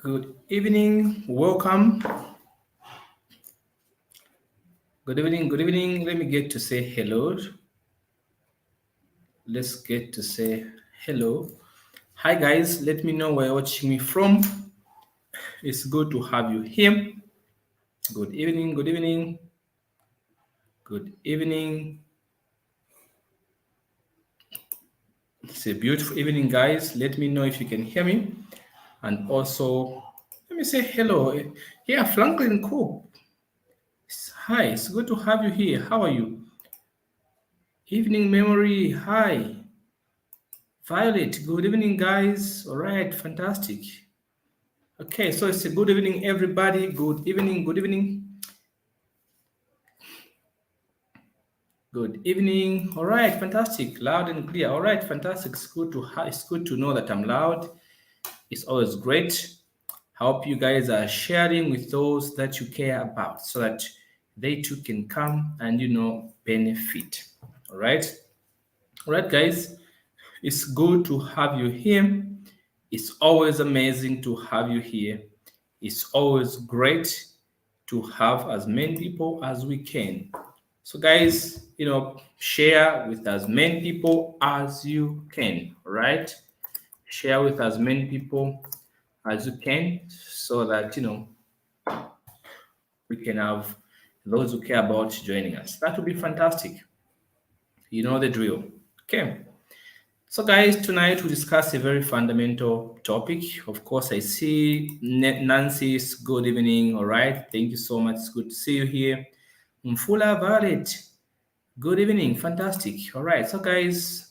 Good evening, welcome. Good evening, good evening. Let me get to say hello. Let's get to say hello. Hi, guys. Let me know where you're watching me from. It's good to have you here. Good evening, good evening, good evening. It's a beautiful evening, guys. Let me know if you can hear me. And also, let me say hello. Yeah, Franklin Coop. Hi, it's good to have you here. How are you? Evening Memory. Hi. Violet, good evening, guys. All right, fantastic. Okay, so it's a good evening, everybody. Good evening, good evening. Good evening. All right, fantastic. Loud and clear. All right, fantastic. It's good to know that I'm loud. It's always great. I hope you guys are sharing with those that you care about so that they too can come and benefit. All right. All right, guys. It's good to have you here. It's always amazing to have you here. It's always great to have as many people as we can. So, guys, share with as many people as you can, right? Share with as many people as you can so that, we can have those who care about joining us. That would be fantastic. You know the drill. Okay. So, guys, tonight we discuss a very fundamental topic. Of course, I see Nancy's good evening. All right, thank you so much. It's good to see you here. Mfula Violet, good evening. Fantastic. All right, so guys,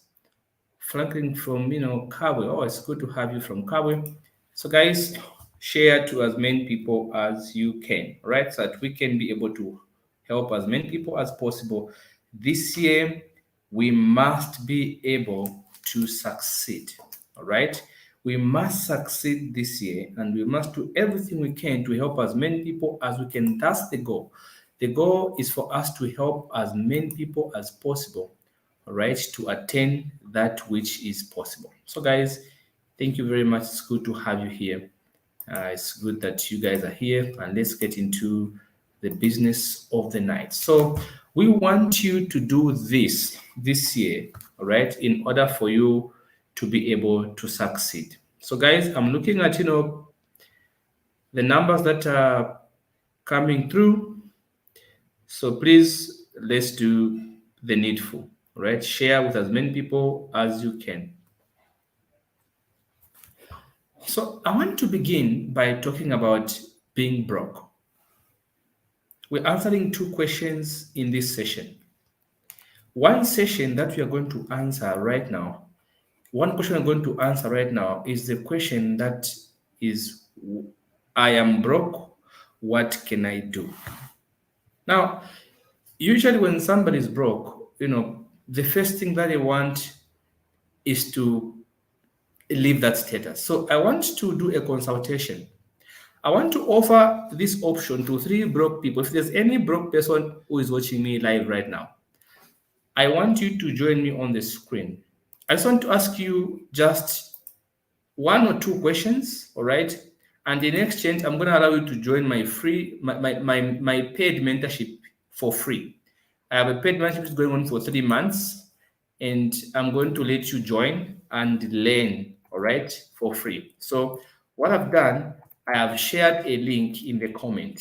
Franklin from Kabwe. Oh, it's good to have you from Kabwe. So, guys, share to as many people as you can. All right, so that we can be able to help as many people as possible. This year, we must be able to succeed. All right. We must succeed this year and we must do everything we can to help as many people as we can. That's the goal. The goal is for us to help as many people as possible, all right, to attain that which is possible. So, guys, thank you very much. It's good to have you here. It's good that you guys are here, and let's get into the business of the night. So, we want you to do this year, all right, in order for you to be able to succeed. So, guys, I'm looking at the numbers that are coming through. So, please let's do the needful, all right? Share with as many people as you can. So, I want to begin by talking about being broke. We're answering two questions in this session. One session that we are going to answer right now, one question I'm going to answer right now is the question that is, I am broke, what can I do? Now, usually when somebody is broke, the first thing that they want is to leave that status. So I want to do a consultation. I want to offer this option to 3 broke people. If there's any broke person who is watching me live right now, I want you to join me on the screen. I just want to ask you just 1 or 2 questions, all right? And in exchange, I'm going to allow you to join my paid mentorship for free. I have a paid mentorship going on for 3 months, and I'm going to let you join and learn, all right, for free. So what I've done, I have shared a link in the comment.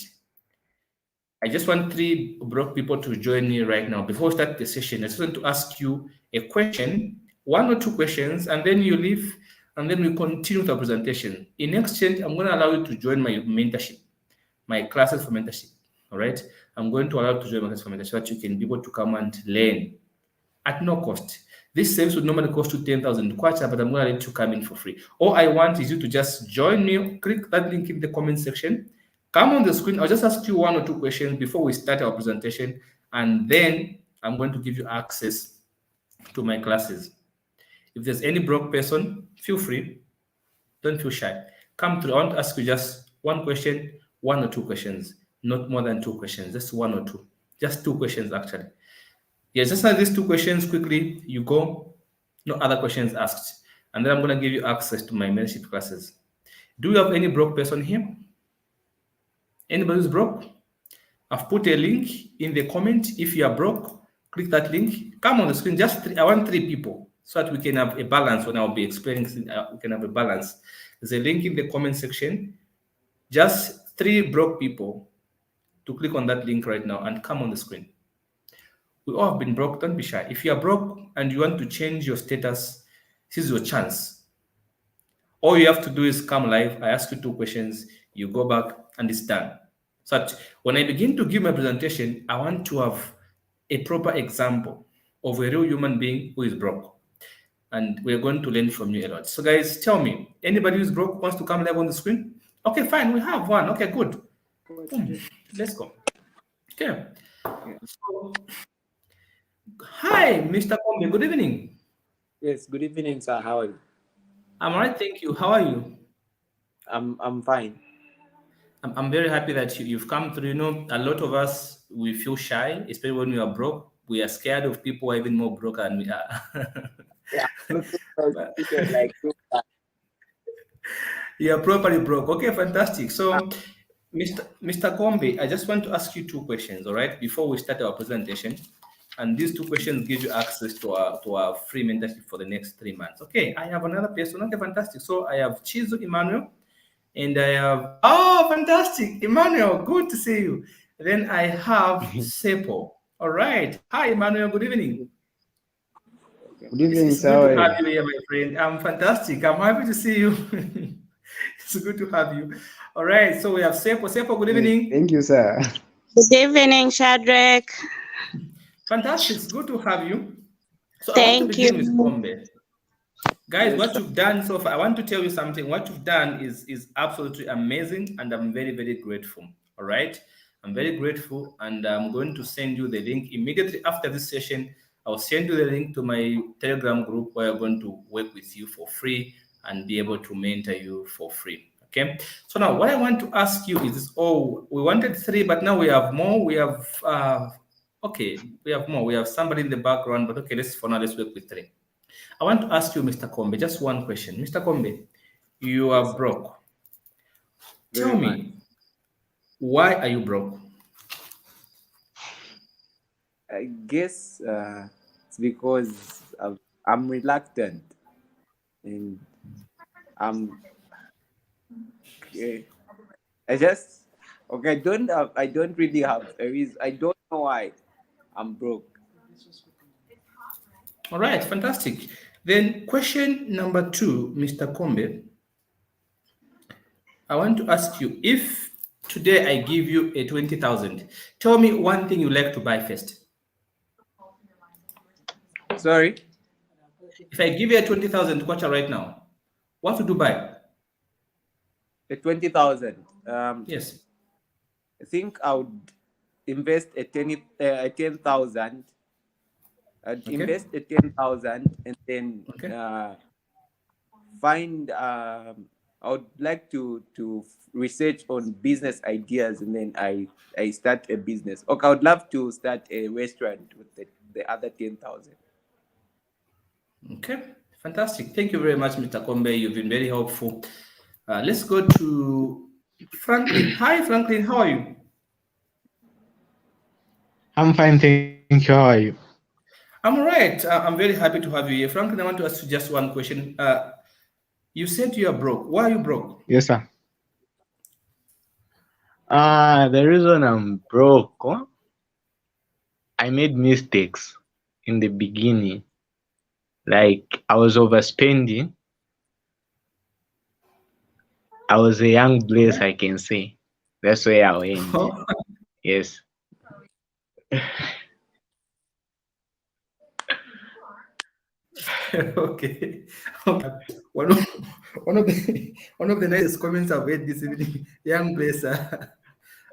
I just want 3 broke people to join me right now. Before we start the session, I just want to ask you a question, 1 or 2 questions, and then you leave, and then we continue the presentation. In exchange, I'm going to allow you to join my mentorship, my classes for mentorship. All right. I'm going to allow you to join my classes for mentorship so that you can be able to come and learn at no cost. This service would normally cost you 10,000 kwacha, but I'm going to let you come in for free. All I want is you to just join me, click that link in the comment section, come on the screen. I'll just ask you 1 or 2 questions before we start our presentation, and then I'm going to give you access to my classes. If there's any broke person, feel free. Don't feel shy. Come through. I want to ask you just 1 question, 1 or 2 questions, not more than 2 questions, just 1 or 2. Just 2 questions, actually. Yes, just answer these 2 questions quickly. You go. No other questions asked. And then I'm going to give you access to my mentorship classes. Do you have any broke person here? Anybody who's broke? I've put a link in the comment. If you are broke, click that link. Come on the screen. Just I want 3 people so that we can have a balance when I'll be experiencing. We can have a balance. There's a link in the comment section. Just 3 broke people to click on that link right now and come on the screen. We all have been broke. Don't be shy. If you are broke and you want to change your status, this is your chance. All you have to do is come live. I ask you 2 questions. You go back and it's done. So that when I begin to give my presentation, I want to have a proper example of a real human being who is broke. And we're going to learn from you a lot. So guys, tell me, anybody who's broke wants to come live on the screen? Okay, fine. We have one. Okay, good. Boom. Let's go. Okay. So, hi, Mr. Kombe. Good evening. Yes, good evening, sir. How are you? I'm all right. Thank you. How are you? I'm fine. I'm very happy that you've come through. You know, a lot of us, we feel shy, especially when we are broke. We are scared of people who are even more broke than we are. Yeah, looking for But situation like you. you are properly broke. Okay, fantastic. So, Mr. Kombe, I just want to ask you 2 questions, all right, before we start our presentation. And these 2 questions give you access to our free mentorship for the next 3 months. Okay, I have another person. Okay, fantastic. So I have Chizo Emmanuel. And I have, oh, fantastic. Emmanuel, good to see you. Then I have Sepo. All right. Hi, Emmanuel. Good evening. Good It's, evening, it's sir. good How to are have you? you here, my friend. I'm fantastic. I'm happy to see you. It's good to have you. All right. So we have Sepo. Sepo, good Yes, evening. thank you, sir. Good evening, Shadrach. Fantastic. It's good to have you. So I want to Thank begin with you. Kombe. Guys, Yes, what sir. you've done so far, I want to tell you something. What you've done is absolutely amazing, and I'm very, very grateful. All right. I'm very grateful, and I'm going to send you the link immediately after this session. I'll send you the link to my Telegram group where I'm going to work with you for free and be able to mentor you for free. Okay. So now what I want to ask you is this, oh, we wanted 3, but now we have more. We have okay, we have more. We have somebody in the background, but okay, let's for now let's work with 3. I want to ask you, Mr. Kombe, just one question. Mr. Kombe, you Yes, are sir. broke. Very Tell much. me, why are you broke? I guess it's because I'm reluctant and I'm okay. I just okay. I don't really have a reason. I don't know why I'm broke. All right, fantastic. Then question number 2, Mr. Kombe, I want to ask you, if today I give you a 20,000, tell me one thing you like to buy first. Sorry, If I give you a 20,000 kwacha right now, what would you buy? the 20,000. Yes. I think I would invest a 10,000. I'd Okay. invest a 10,000 and then Okay. find. I would like to research on business ideas and then I start a business. Okay, I would love to start a restaurant with the other 10,000. Okay. Fantastic. Thank you very much, Mr. Kombe. You've been very helpful. Let's go to Franklin. Hi, Franklin. How are you? I'm fine, thank you. How are you? I'm all right. I'm very happy to have you here. Franklin, I want to ask you just one question. You said you are broke. Why are you broke? Yes, sir. The reason I'm broke, I made mistakes in the beginning. Like I was overspending. I was a young blaze, I can say. That's where I went. Yes. Okay. Okay. One of, one of the nicest comments I've heard this evening, young blesser.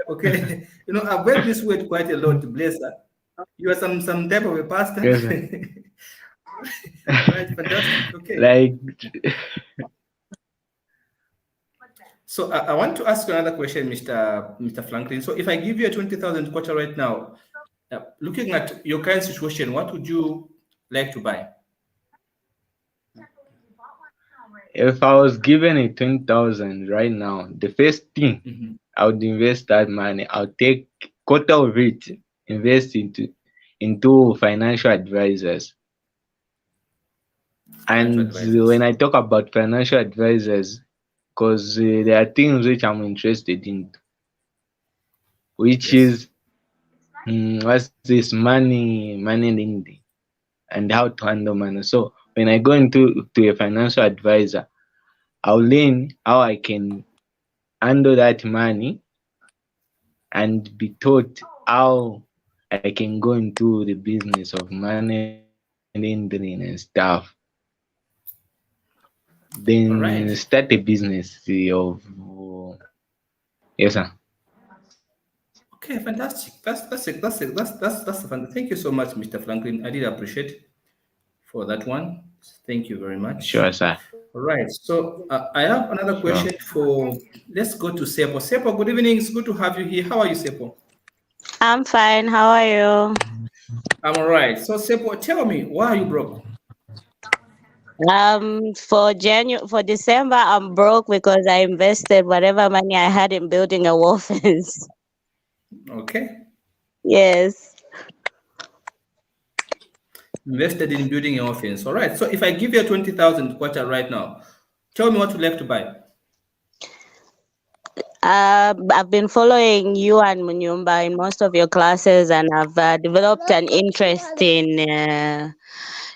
Okay. You know, I've heard this word quite a lot, blesser. You are some type of a pastor. Yes, sir. All right, fantastic. Okay. Like So I want to ask you another question, Mr. Franklin. So if I give you a 20,000 quarter right now, looking at your current situation, what would you like to buy? If I was given a 20,000 right now, the first thing I would invest that money. I'll take quarter of it, invest into financial advisors. And when I talk about financial advisors, because there are things which I'm interested in, which is what's this money lending and how to handle money. So when I go into a financial advisor, I'll learn how I can handle that money and be taught how I can go into the business of money lending and stuff. Then start a business of yes, sir. Okay, fantastic. That's fun. Thank you so much, Mr. Franklin. I did appreciate for that one. Thank you very much. Sure, sir. All right. So I have another question for. Let's go to Sepo. Sepo, good evening. It's good to have you here. How are you, Sepo? I'm fine. How are you? I'm all right. So Sepo, tell me, why are you broke? For December, I'm broke because I invested whatever money I had in building a wall fence. Okay. Yes. Invested in building an office. All right. So if I give you 20,000 kwacha right now, tell me what you'd like to buy. I've been following you and Munyumba in most of your classes, and I've developed an interest in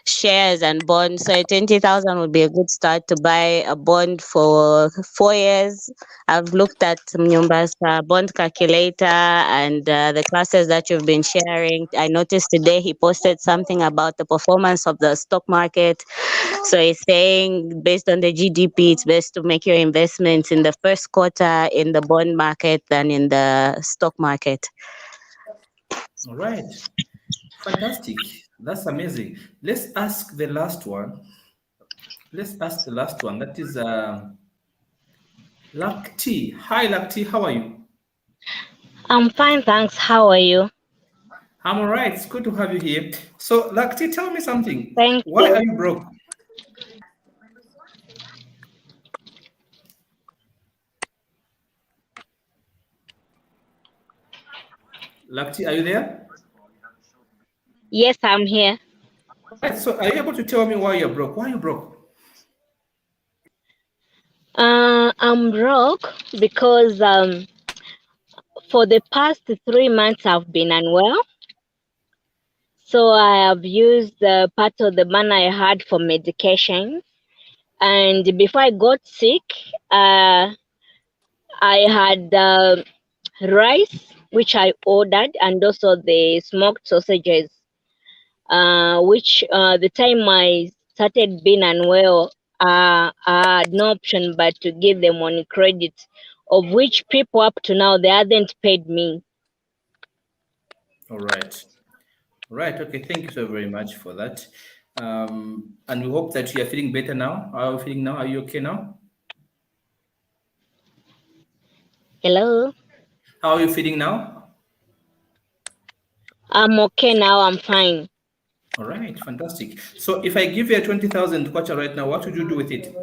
shares and bonds. So 20,000 would be a good start to buy a bond for 4 years. I've looked at Munyumba's bond calculator and the classes that you've been sharing. I noticed today he posted something about the performance of the stock market. So he's saying based on the GDP, it's best to make your investments in the first quarter in the bond market than in the stock market. All right. Fantastic. That's amazing. Let's ask the last one. That is Lakti. Hi, Lakti. How are you? I'm fine, thanks. How are you? I'm all right. It's good to have you here. So, Lakti, tell me something. Thank Why you. are you broke? Lakti, are you there? Yes, I'm here. All right. So, are you able to tell me why you're broke? Why are you broke? I'm broke because for the past 3 months I've been unwell. So I have used part of the money I had for medication. And before I got sick, I had rice, which I ordered, and also the smoked sausages, which the time I started being unwell, I had no option but to give them on credit, of which people up to now they haven't paid me. All right. Right. Okay. Thank you so very much for that. And we hope that you are feeling better now. How are you feeling now? Are you okay now? Hello? How are you feeling now? I'm okay now, I'm fine. All right. Fantastic. So if I give you a 20,000 kwacha right now, what would you do with it?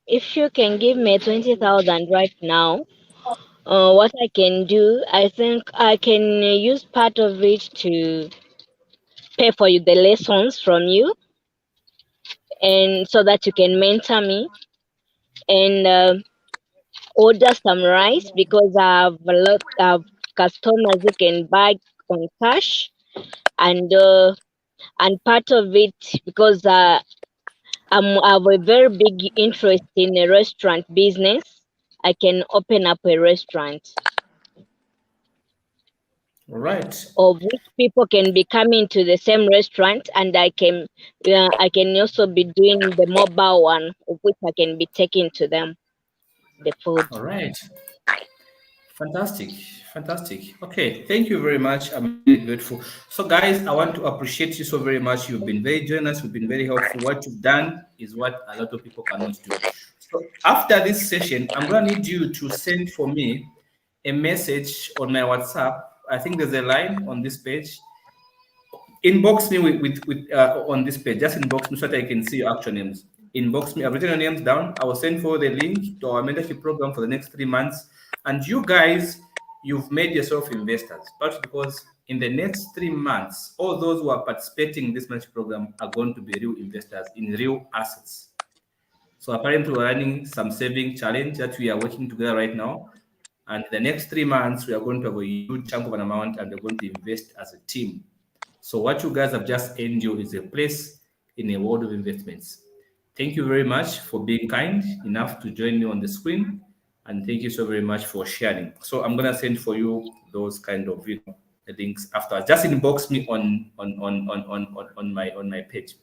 If you can give me 20,000 right now, what I can do, I think I can use part of it to pay for you the lessons from you, and so that you can mentor me, and order some rice because I have a lot of customers who can buy on cash, and part of it because I have a very big interest in a restaurant business. I can open up a restaurant All right. of which people can be coming to the same restaurant, and I can also be doing the mobile one, of which I can be taking to them the food. All right. Fantastic. Fantastic. Okay. Thank you very much. I'm really grateful. So, guys, I want to appreciate you so very much. You've been very generous. You've been very helpful. What you've done is what a lot of people cannot do. So, after this session, I'm going to need you to send for me a message on my WhatsApp. I think there's a line on this page. inbox me with on this page. Just inbox me so that I can see your actual names. Inbox me. I've written your names down. I will send for the link to our mentorship program for the next 3 months. And you guys, you've made yourself investors, but because in the next 3 months, all those who are participating in this mentorship program are going to be real investors in real assets. So apparently we're running some saving challenge that we are working together right now. And the next 3 months, we are going to have a huge chunk of an amount and we're going to invest as a team. So what you guys have just enjoyed is a place in a world of investments. Thank you very much for being kind enough to join me on the screen. And thank you so very much for sharing. So I'm gonna send for you those kind of links after. Just inbox me on my page.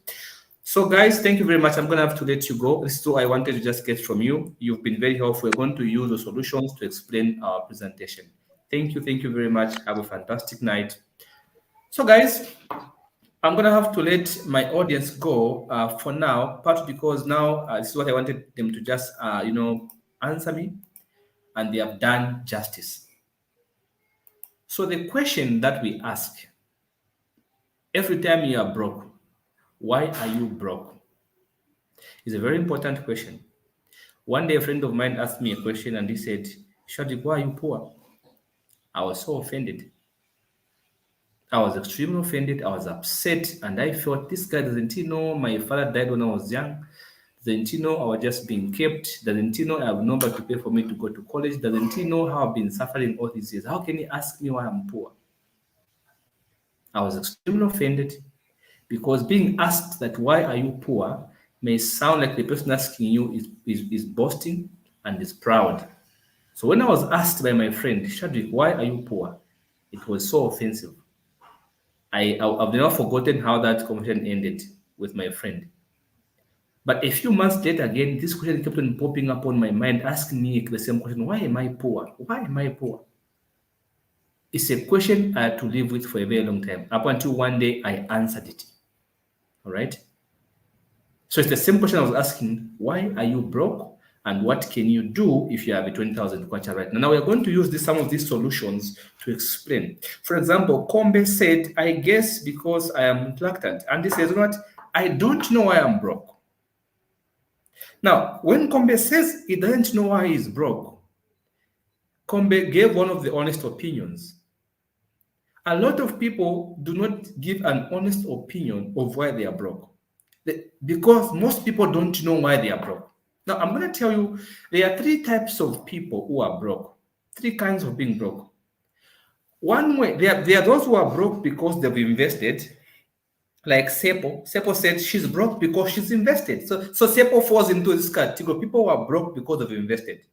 So guys, thank you very much. I'm gonna have to let you go. This is what I wanted to just get from you. You've been very helpful. We're going to use the solutions to explain our presentation. Thank you very much. Have a fantastic night. So guys, I'm going to have to let my audience go for now, partly because now this is what I wanted them to just, answer me, and they have done justice. So the question that we ask, every time you are broke, why are you broke? Is a very important question. One day a friend of mine asked me a question and he said, "𝐬𝐨𝐸𝐞, why are you poor?" I was so offended. I was extremely offended. I was upset, and I felt, this guy, doesn't he know my father died when I was young? Doesn't he know I was just being kept? Doesn't he know I have nobody to pay for me to go to college? Doesn't he know how I've been suffering all these years? How can he ask me why I'm poor? I was extremely offended because being asked that why are you poor may sound like the person asking you is boasting and is proud. So when I was asked by my friend, "𝐬𝐶𝐸𝐸, why are you poor?" it was so offensive. I've never forgotten how that conversation ended with my friend. But a few months later, again, this question kept on popping up on my mind, asking me the same question: why am I poor? Why am I poor? It's a question I had to live with for a very long time, up until one day I answered it. All right? So it's the same question I was asking: why are you broke? And what can you do if you have a 20,000 kwacha right now? Now we're going to use some of these solutions to explain. For example, 𝐶𝐭 said, "I guess because I am reluctant." And he says, "What? I don't know why I'm broke." Now, when 𝐶𝐭 says he doesn't know why he's broke, 𝐶𝐭 gave one of the honest opinions. A lot of people do not give an honest opinion of why they are broke, because most people don't know why they are broke. Now, I'm going to tell you, there are 3 types of people who are broke, 3 kinds of being broke. One way, there are those who are broke because they've invested, like 𝐶𝐸𝐸. 𝐶𝐸𝐸 said she's broke because she's invested. So 𝐶𝐸𝐸 falls into this category, people who are broke because they've invested.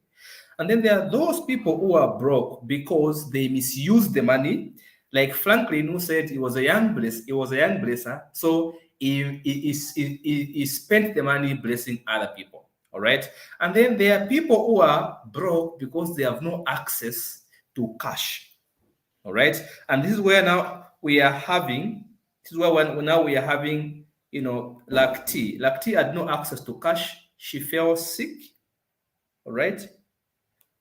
And then there are those people who are broke because they misuse the money, like Franklin, who said he was a young blesser, so he spent the money blessing other people. All right. And then there are people who are broke because they have no access to cash. All right. And this is where now we are having, now we are having, 𝐸𝐶𝐸𝐸. 𝐸𝐶𝐸𝐸 had no access to cash. She fell sick. All right.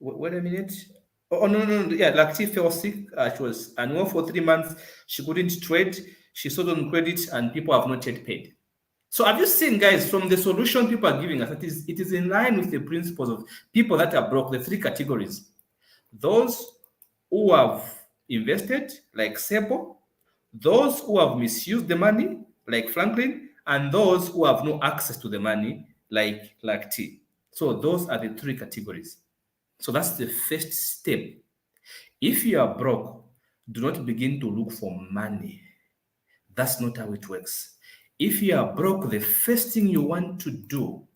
Wait a minute. Oh, no. Yeah, 𝐸𝐶𝐸𝐸 fell sick. She was unwell for 3 months. She couldn't trade. She sold on credit, and people have not yet paid. So have you seen, guys, from the solution people are giving us, it is in line with the principles of people that are broke, the 3 categories. Those who have invested, like 𝐶𝐸𝐸, those who have misused the money, like Franklin, and those who have no access to the money, like 𝐸𝐶𝐸𝐸. So those are the 3 categories. So that's the first step. If you are broke, do not begin to look for money. That's not how it works. If you are broke, the first thing you want to do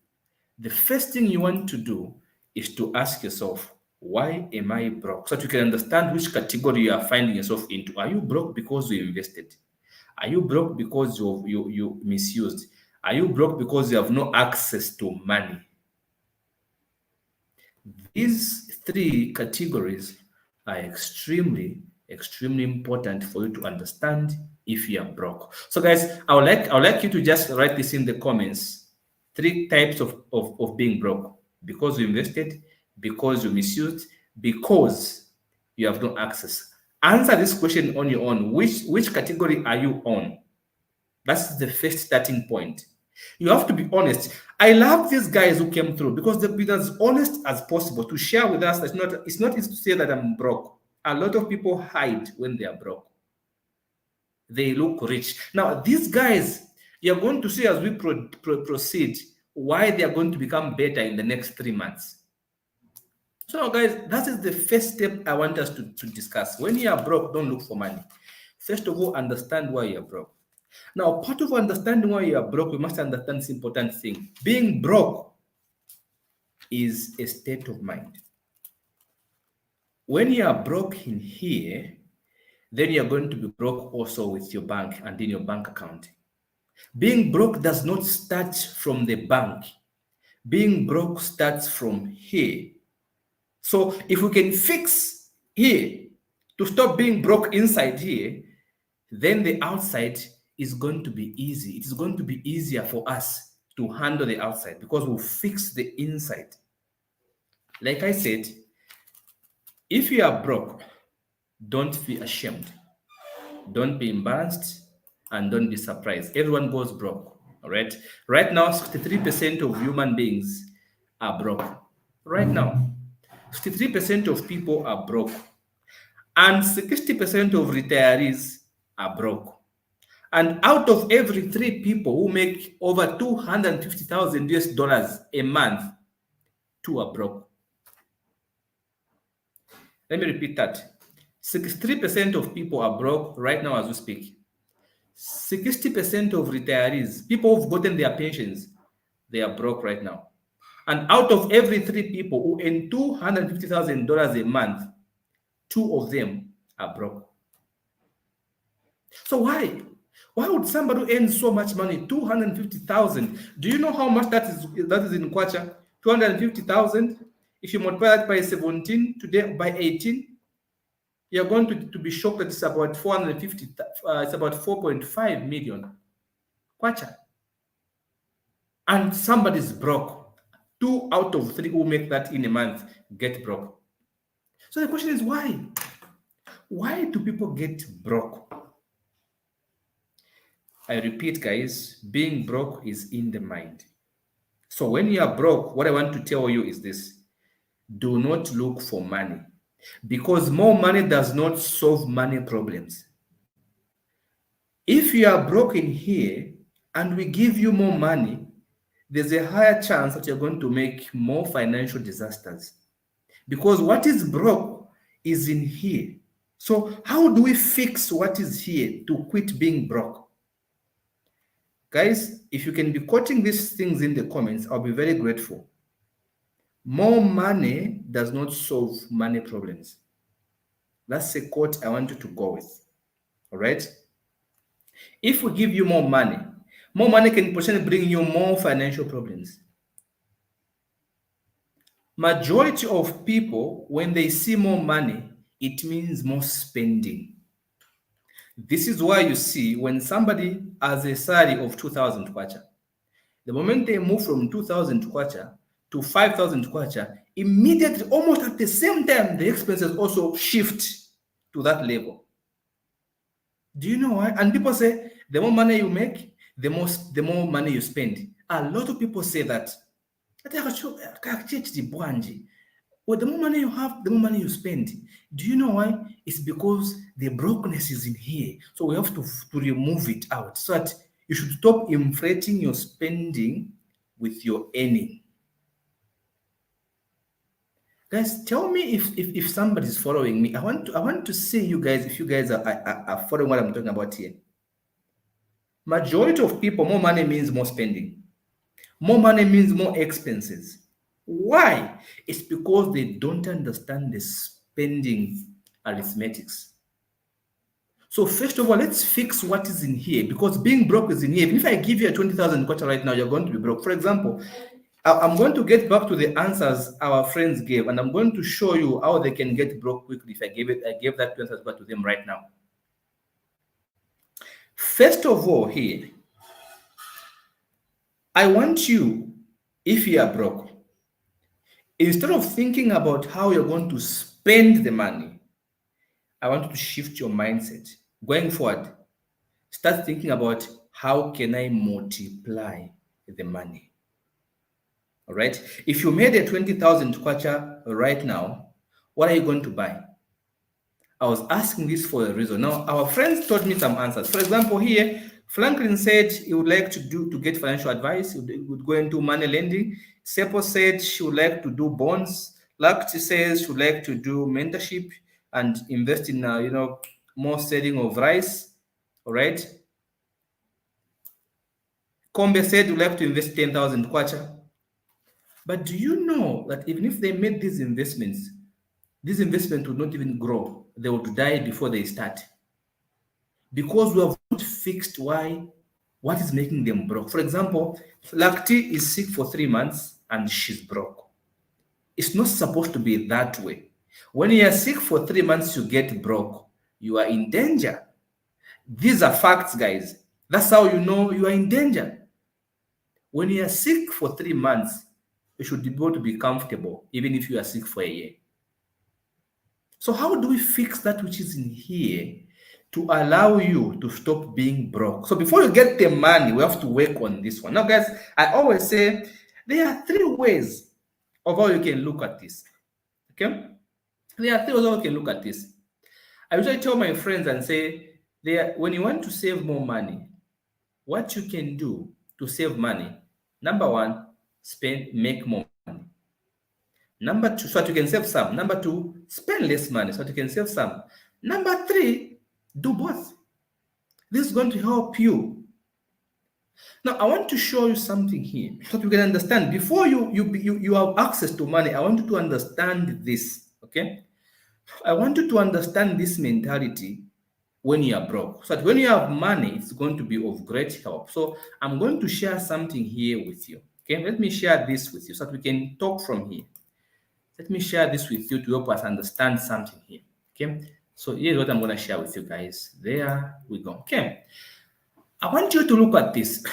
is to ask yourself, why am I broke? So that you can understand which category you are finding yourself into. Are you broke because you invested? Are you broke because you misused? Are you broke because you have no access to money? These 3 categories are extremely important for you to understand if you are broke. So guys, I would like you to just write this in the comments. 3 types of being broke: because you invested, because you misused, because you have no access. Answer this question on your own. Which category are you on? That's the first starting point. You have to be honest. I love these guys who came through because they've been as honest as possible to share with us. It's not easy to say that I'm broke. A lot of people hide when they are broke. They look rich. Now, these guys, you're going to see as we proceed why they are going to become better in the next 3 months. So, guys, that is the first step I want us to discuss. When you are broke, don't look for money. First of all, understand why you are broke. Now, part of understanding why you are broke, we must understand this important thing. Being broke is a state of mind. When you are broke in here, then you're going to be broke also with your bank and in your bank account. Being broke does not start from the bank. Being broke starts from here. So if we can fix here to stop being broke inside here, then the outside is going to be easy. It is going to be easier for us to handle the outside because we'll fix the inside. Like I said, if you are broke, don't be ashamed. Don't be embarrassed and don't be surprised. Everyone goes broke, all right? Right now, 63% of human beings are broke. Right now, 63% of people are broke. And 60% of retirees are broke. And out of every 3 people who make over 250,000 US dollars a month, 2 are broke. Let me repeat that. 63% of people are broke right now as we speak. 60% of retirees, people who've gotten their pensions, they are broke right now. And out of every 3 people who earn $250,000 a month, 2 of them are broke. So why? Why would somebody earn so much money? 250,000. Do you know how much that is in kwacha? 250,000. If you multiply that by 17 today by 18, you're going to be shocked that it's about 450. It's about 4.5 million kwacha. And somebody's broke. 2 out of 3 who make that in a month get broke. So the question is why? Why do people get broke? I repeat, guys, being broke is in the mind. So when you are broke, what I want to tell you is this: do not look for money, because more money does not solve money problems. If you are broken here and we give you more money, there's a higher chance that you're going to make more financial disasters, because what is broke is in here. So how do we fix what is here to quit being broke? Guys, if you can be quoting these things in the comments, I'll be very grateful. More money does not solve money problems. That's a quote I want you to go with. All right? If we give you more money can potentially bring you more financial problems. Majority of people, when they see more money, it means more spending. This is why you see when somebody has a salary of 2,000 kwacha, the moment they move from 2,000 kwacha to 5,000 kwacha, immediately, almost at the same time, the expenses also shift to that level. Do you know why? And people say, the more money you make, the more money you spend. A lot of people say that. Well, the more money you have, the more money you spend. Do you know why? It's because the brokenness is in here. So we have to remove it out, so that you should stop inflating your spending with your earning. Guys, tell me if somebody's following me. I want to see you guys, if you guys are following what I'm talking about here. Majority of people, more money means more spending. More money means more expenses. Why? It's because they don't understand the spending arithmetics. So first of all, let's fix what is in here, because being broke is in here. If I give you a 20,000 kwacha right now, you're going to be broke. For example, I'm going to get back to the answers our friends gave, and I'm going to show you how they can get broke quickly if I gave that 20,000 kwacha to them right now. First of all, here, I want you, if you are broke, instead of thinking about how you're going to spend the money, I want you to shift your mindset. Going forward, start thinking about how can I multiply the money? All right. If you made a 20,000 kwacha right now, what are you going to buy? I was asking this for a reason. Now, our friends told me some answers. For example, here, Franklin said he would like to get financial advice. He would go into money lending. Sepo said she would like to do bonds. Lakti says she would like to do mentorship and invest in, more selling of rice. All right. Kombe said would like to invest 10,000 kwacha. But do you know that even if they made these investments would not even grow. They would die before they start. Because we have not fixed what is making them broke. For example, Lakti is sick for 3 months and she's broke. It's not supposed to be that way. When you are sick for 3 months, you get broke. You are in danger. These are facts, guys. That's how you know you are in danger. When you are sick for 3 months, you should be able to be comfortable, even if you are sick for a year. So how do we fix that which is in here to allow you to stop being broke? So before you get the money, we have to work on this one. Now, guys, I always say there are 3 ways of how you can look at this. Okay? There are 3 ways how you can look at this. I usually tell my friends and say, when you want to save more money, what you can do to save money, number 1, make more money. Number 2, so that you can save some. Number 2, spend less money so that you can save some. Number 3, do both. This is going to help you. Now, I want to show you something here so that you can understand. Before you have access to money, I want you to understand this, okay? I want you to understand this mentality when you are broke. So that when you have money, it's going to be of great help. So I'm going to share something here with you, okay? Let me share this with you so that we can talk from here. Let me share this with you to help us understand something here, okay? So here's what I'm going to share with you guys. There we go, okay? I want you to look at this.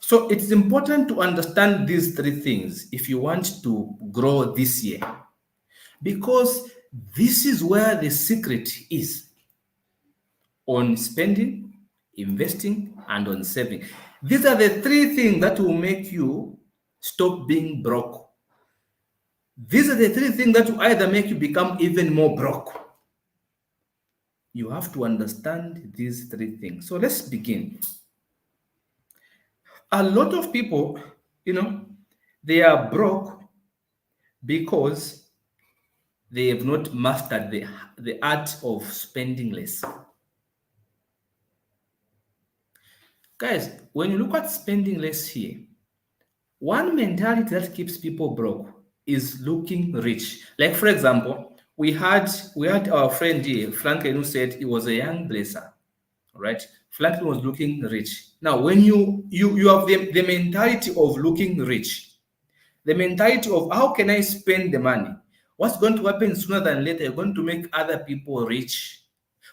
So it's important to understand these 3 things if you want to grow this year, because this is where the secret is on spending, investing, and on saving. These are the 3 things that will make you stop being broke. These are the 3 things that will either make you become even more broke. You have to understand these 3 things. So let's begin. A lot of people, they are broke because they have not mastered the art of spending less. Guys, when you look at spending less here, one mentality that keeps people broke is looking rich. Like, for example, we had our friend here, Franklin, who said he was a young blesser. Right? Franklin was looking rich. Now, when you have the mentality of looking rich, the mentality of how can I spend the money? What's going to happen sooner than later? You're going to make other people rich.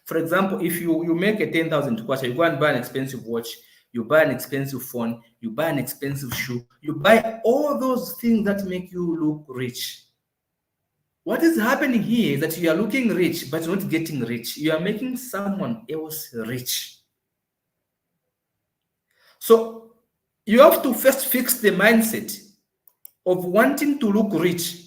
For example, if you make a 10,000 kwacha, you go and buy an expensive watch, you buy an expensive phone, you buy an expensive shoe, you buy all those things that make you look rich. What is happening here is that you are looking rich, but not getting rich. You are making someone else rich. So you have to first fix the mindset of wanting to look rich.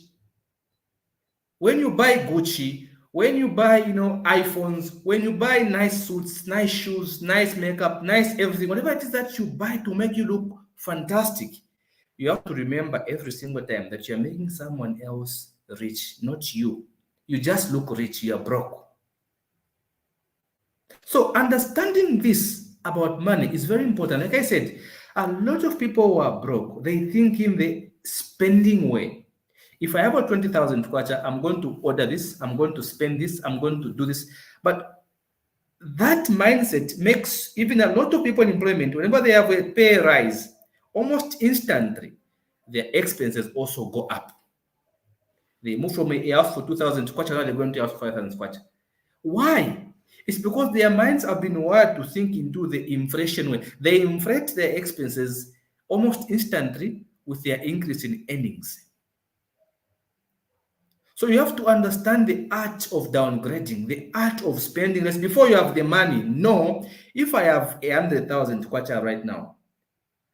When you buy Gucci, when you buy, iPhones, when you buy nice suits, nice shoes, nice makeup, nice everything, whatever it is that you buy to make you look fantastic, you have to remember every single time that you're making someone else rich, not you. You just look rich, you're broke. So understanding this about money is very important. Like I said, a lot of people who are broke, they think in the spending way. If I have a 20,000 kwacha, I'm going to order this, I'm going to spend this, I'm going to do this. But that mindset makes even a lot of people in employment, whenever they have a pay rise, almost instantly, their expenses also go up. They move from a house for 2,000 kwacha, now they're going to house for 5,000 kwacha. Why? It's because their minds have been wired to think into the inflation way. They inflate their expenses almost instantly with their increase in earnings. So you have to understand the art of downgrading, the art of spending less before you have the money. No, if I have 100,000 kwacha right now,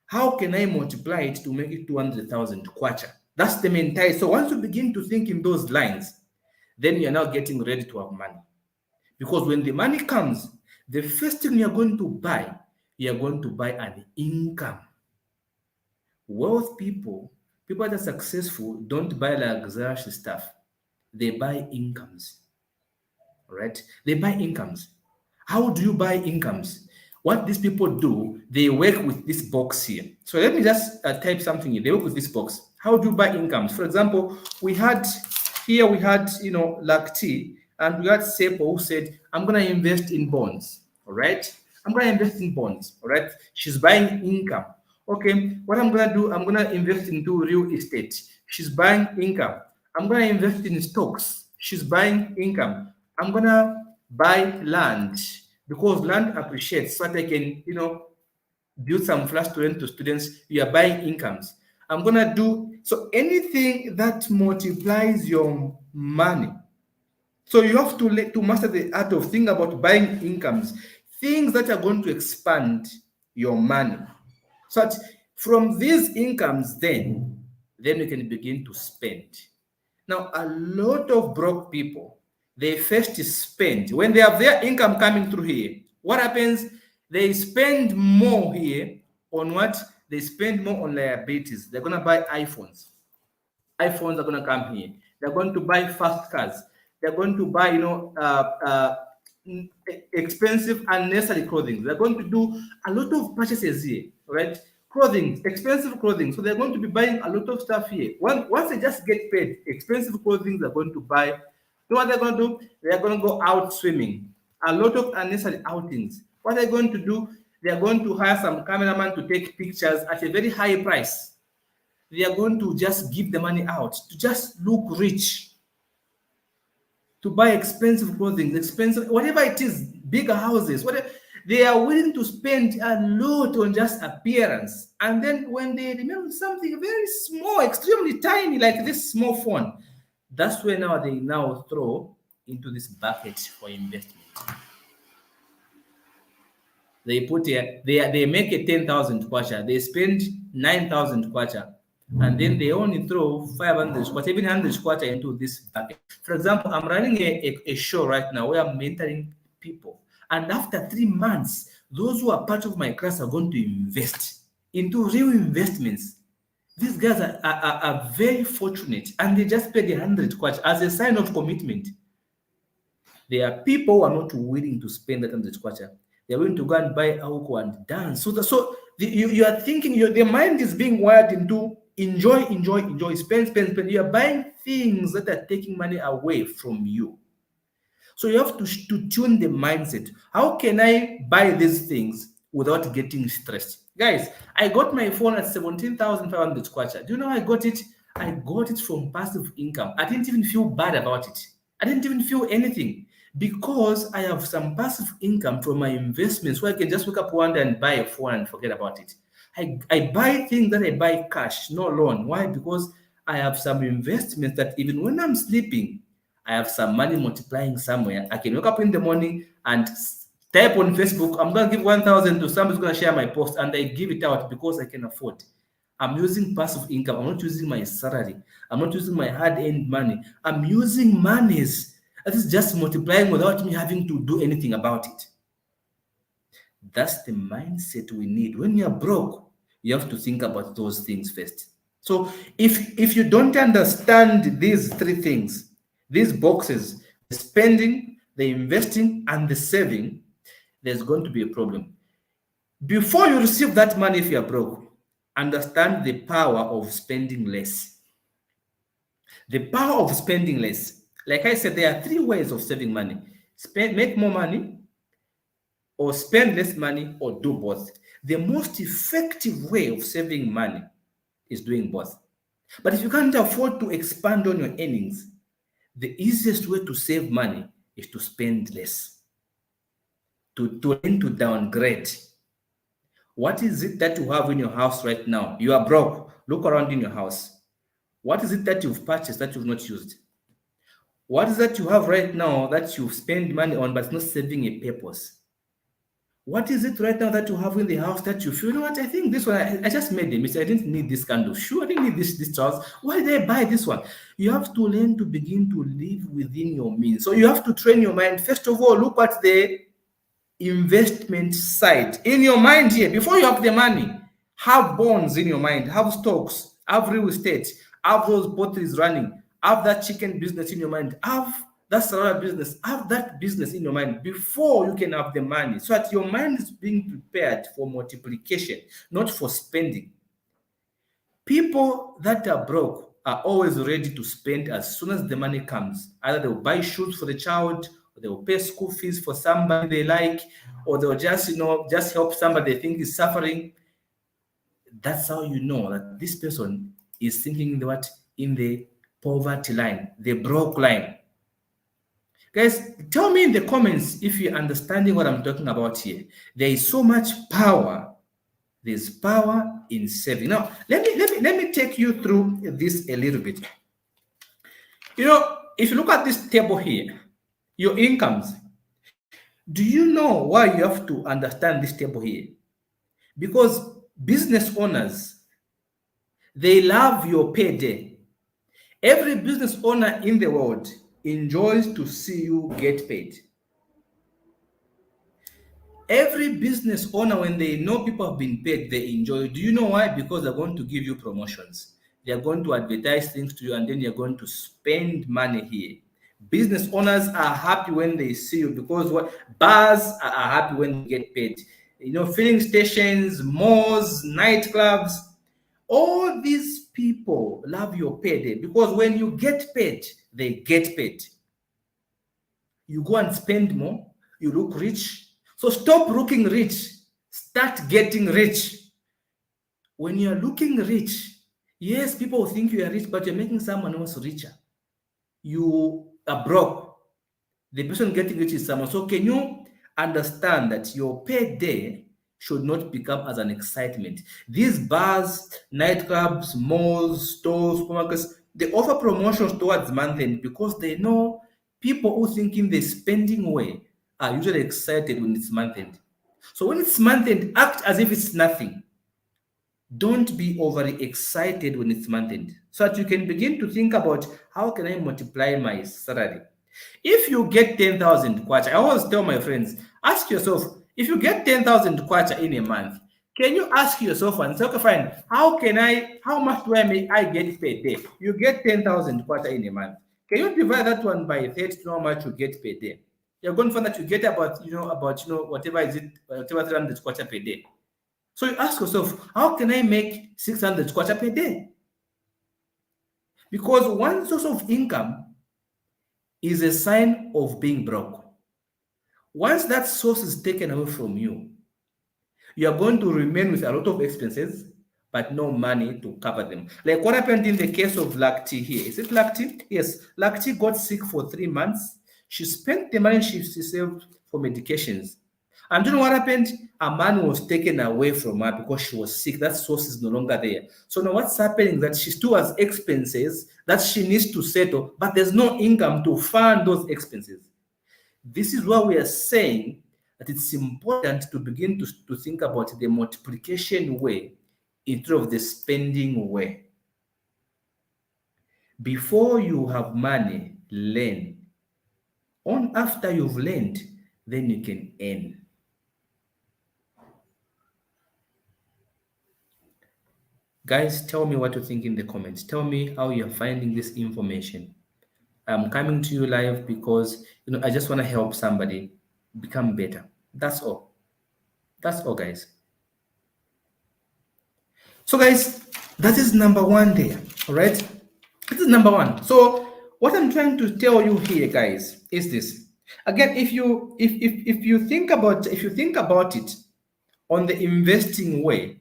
how can I multiply it to make it 200,000 kwacha? That's the mentality. So once you begin to think in those lines, then you're now getting ready to have money. Because when the money comes, the first thing you're going to buy an income. Wealth people that are successful don't buy luxurious stuff. They buy incomes. Right? They buy incomes. How do you buy incomes? What these people do, they work with this box here. So let me just type something here. They work with this box. How do you buy incomes? For example, we had like T, and we had Sepo who said, I'm going to invest in bonds. All right? I'm going to invest in bonds. All right? She's buying income. Okay, what I'm going to do, I'm going to invest into real estate. She's buying income. I'm going to invest in stocks. She's buying income. I'm going to buy land because land appreciates so that I can, build some flash to students. You are buying incomes. I'm going to do, so anything that multiplies your money. So you have to master the art of thinking about buying incomes, things that are going to expand your money. So that from these incomes, then you can begin to spend. Now, a lot of broke people, they first spend. When they have their income coming through here, what happens? They spend more here on what? They spend more on liabilities. They're going to buy iPhones. iPhones are going to come here. They're going to buy fast cars. They're going to buy, expensive unnecessary clothing. They're going to do a lot of purchases here, right? Clothing, expensive clothing. So they're going to be buying a lot of stuff here. Once they just get paid, expensive clothing they're going to buy. You know what they're going to do? They're going to go out swimming. A lot of unnecessary outings. What they're going to do? They're going to hire some cameraman to take pictures at a very high price. They are going to just give the money out to just look rich, to buy expensive clothing, expensive, whatever it is, bigger houses, whatever. They are willing to spend a lot on just appearance. And then when they remember something very small, extremely tiny, like this small phone, that's where now they now throw into this bucket for investment. They put here, they make a 10,000 kwacha, they spend 9,000 kwacha, and then they only throw 500 kwacha, even 100 kwacha into this bucket. For example, I'm running a show right now where I'm mentoring people. And after 3 months, those who are part of my class are going to invest into real investments. These guys are very fortunate, and they just paid 100 kwacha as a sign of commitment. There are people who are not willing to spend that 100 kwacha. They're willing to go and buy alcohol and dance. You are thinking, the mind is being wired into enjoy, spend. You are buying things that are taking money away from you. So you have to tune the mindset. How can I buy these things without getting stressed? Guys, I got my phone at 17,500 kwacha. Do you know how I got it? I got it from passive income. I didn't even feel bad about it. I didn't even feel anything because I have some passive income from my investments where I can just wake up one day and buy a phone and forget about it. I buy things that I buy cash, no loan. Why? Because I have some investments that even when I'm sleeping, I have some money multiplying somewhere. I can wake up in the morning and type on Facebook, I'm going to give 1,000 to somebody's going to share my post, and I give it out because I can afford. I'm using passive income. I'm not using my salary. I'm not using my hard-earned money. I'm using monies that is just multiplying without me having to do anything about it. That's the mindset we need. When you're broke, you have to think about those things first. So if you don't understand these three things, these boxes, the spending, the investing, and the saving, there's going to be a problem. Before you receive that money, if you're broke, understand the power of spending less. The power of spending less. Like I said, there are three ways of saving money. Make more money, or spend less money, or do both. The most effective way of saving money is doing both. But if you can't afford to expand on your earnings, the easiest way to save money is to spend less, to downgrade. What is it that you have in your house right now? You are broke. Look around in your house. What is it that you've purchased that you've not used? What is that you have right now that you spend money on but it's not serving a purpose? What is it right now that you have in the house that you feel, you know what, I think this one, I just made a mistake. I didn't need this kind of shoe. I didn't need this trousers. Why did I buy this one? You have to learn to begin to live within your means. So you have to train your mind. First of all, look at the investment side in your mind here. Before you have the money, have bonds in your mind, have stocks, have real estate, have those potteries running, have that chicken business in your mind, have that salad business, have that business in your mind before you can have the money, so that your mind is being prepared for multiplication, not for spending. People that are broke are always ready to spend as soon as the money comes. Either they'll buy shoes for the child, or they'll pay school fees for somebody they like, or they'll just, just help somebody they think is suffering. That's how you know that this person is thinking in the poverty line, the broke line. Guys, tell me in the comments if you're understanding what I'm talking about here. There is so much power. There's power in saving. Now, let me take you through this a little bit. If you look at this table here, your incomes, do you know why you have to understand this table here? Because business owners, they love your payday. Every business owner in the world enjoys to see you get paid. Every business owner, when they know people have been paid, they enjoy. Do you know why? Because they're going to give you promotions. They're going to advertise things to you, and then you're going to spend money here. Business owners are happy when they see you, because bars are happy when they get paid. Filling stations, malls, nightclubs, all these people love your payday, because when you get paid, they get paid. You go and spend more, you look rich. So stop looking rich, start getting rich. When you're looking rich, yes, people think you are rich, but you're making someone else richer. You are broke. The person getting rich is someone. So can you understand that your payday should not become as an excitement? These bars, nightclubs, malls, stores, supermarkets, they offer promotions towards month end because they know people who think in the spending way are usually excited when it's month end. So when it's month end, act as if it's nothing. Don't be overly excited when it's month end, so that you can begin to think about, how can I multiply my salary? If you get 10,000 kwacha, I always tell my friends, ask yourself, if you get 10,000 kwacha in a month, can you ask yourself and say, okay, fine, how much do I get per day? You get 10,000 kwacha in a month. Can you divide that one by 30 to know how much you get per day? You're going to find that you get about whatever is it, whatever 300 kwacha per day. So you ask yourself, how can I make 600 kwacha per day? Because one source of income is a sign of being broke. Once that source is taken away from you, you are going to remain with a lot of expenses, but no money to cover them. Like what happened in the case of 𝐸𝐸𝐶 here. Is it 𝐸𝐸𝐶? Yes, 𝐸𝐸𝐶 got sick for 3 months. She spent the money she saved for medications. And you know what happened? A man was taken away from her because she was sick. That source is no longer there. So now what's happening is that she still has expenses that she needs to settle, but there's no income to fund those expenses. This is why we are saying that it's important to begin to think about the multiplication way instead of the spending way. Before you have money, learn. After you've learned, then you can earn. Guys, tell me what you think in the comments. Tell me how you're finding this information. I'm coming to you live because I just want to help somebody become better. That's all. That's all, guys. So, guys, that is number one there. All right. This is number one. So, what I'm trying to tell you here, guys, is this. Again, if you think about it on the investing way,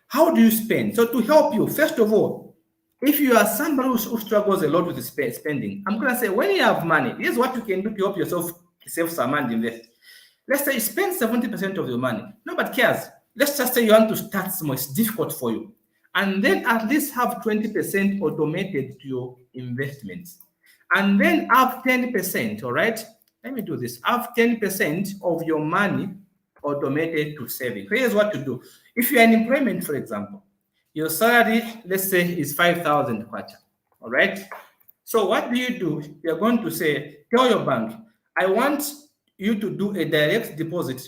how do you spend? So to help you, first of all, if you are somebody who struggles a lot with the spending, I'm going to say, when you have money, here's what you can do to help yourself save some money, invest. Let's say you spend 70% of your money. Nobody cares. Let's just say you want to start small. It's difficult for you. And then at least have 20% automated to your investments. and then have 10%, all right? Let me do this. Have 10% of your money automated to saving. Here's what to do. If you're in employment, for example, your salary, let's say, is 5,000 kwacha, all right? So what do? You're going to say, tell your bank, I want you to do a direct deposit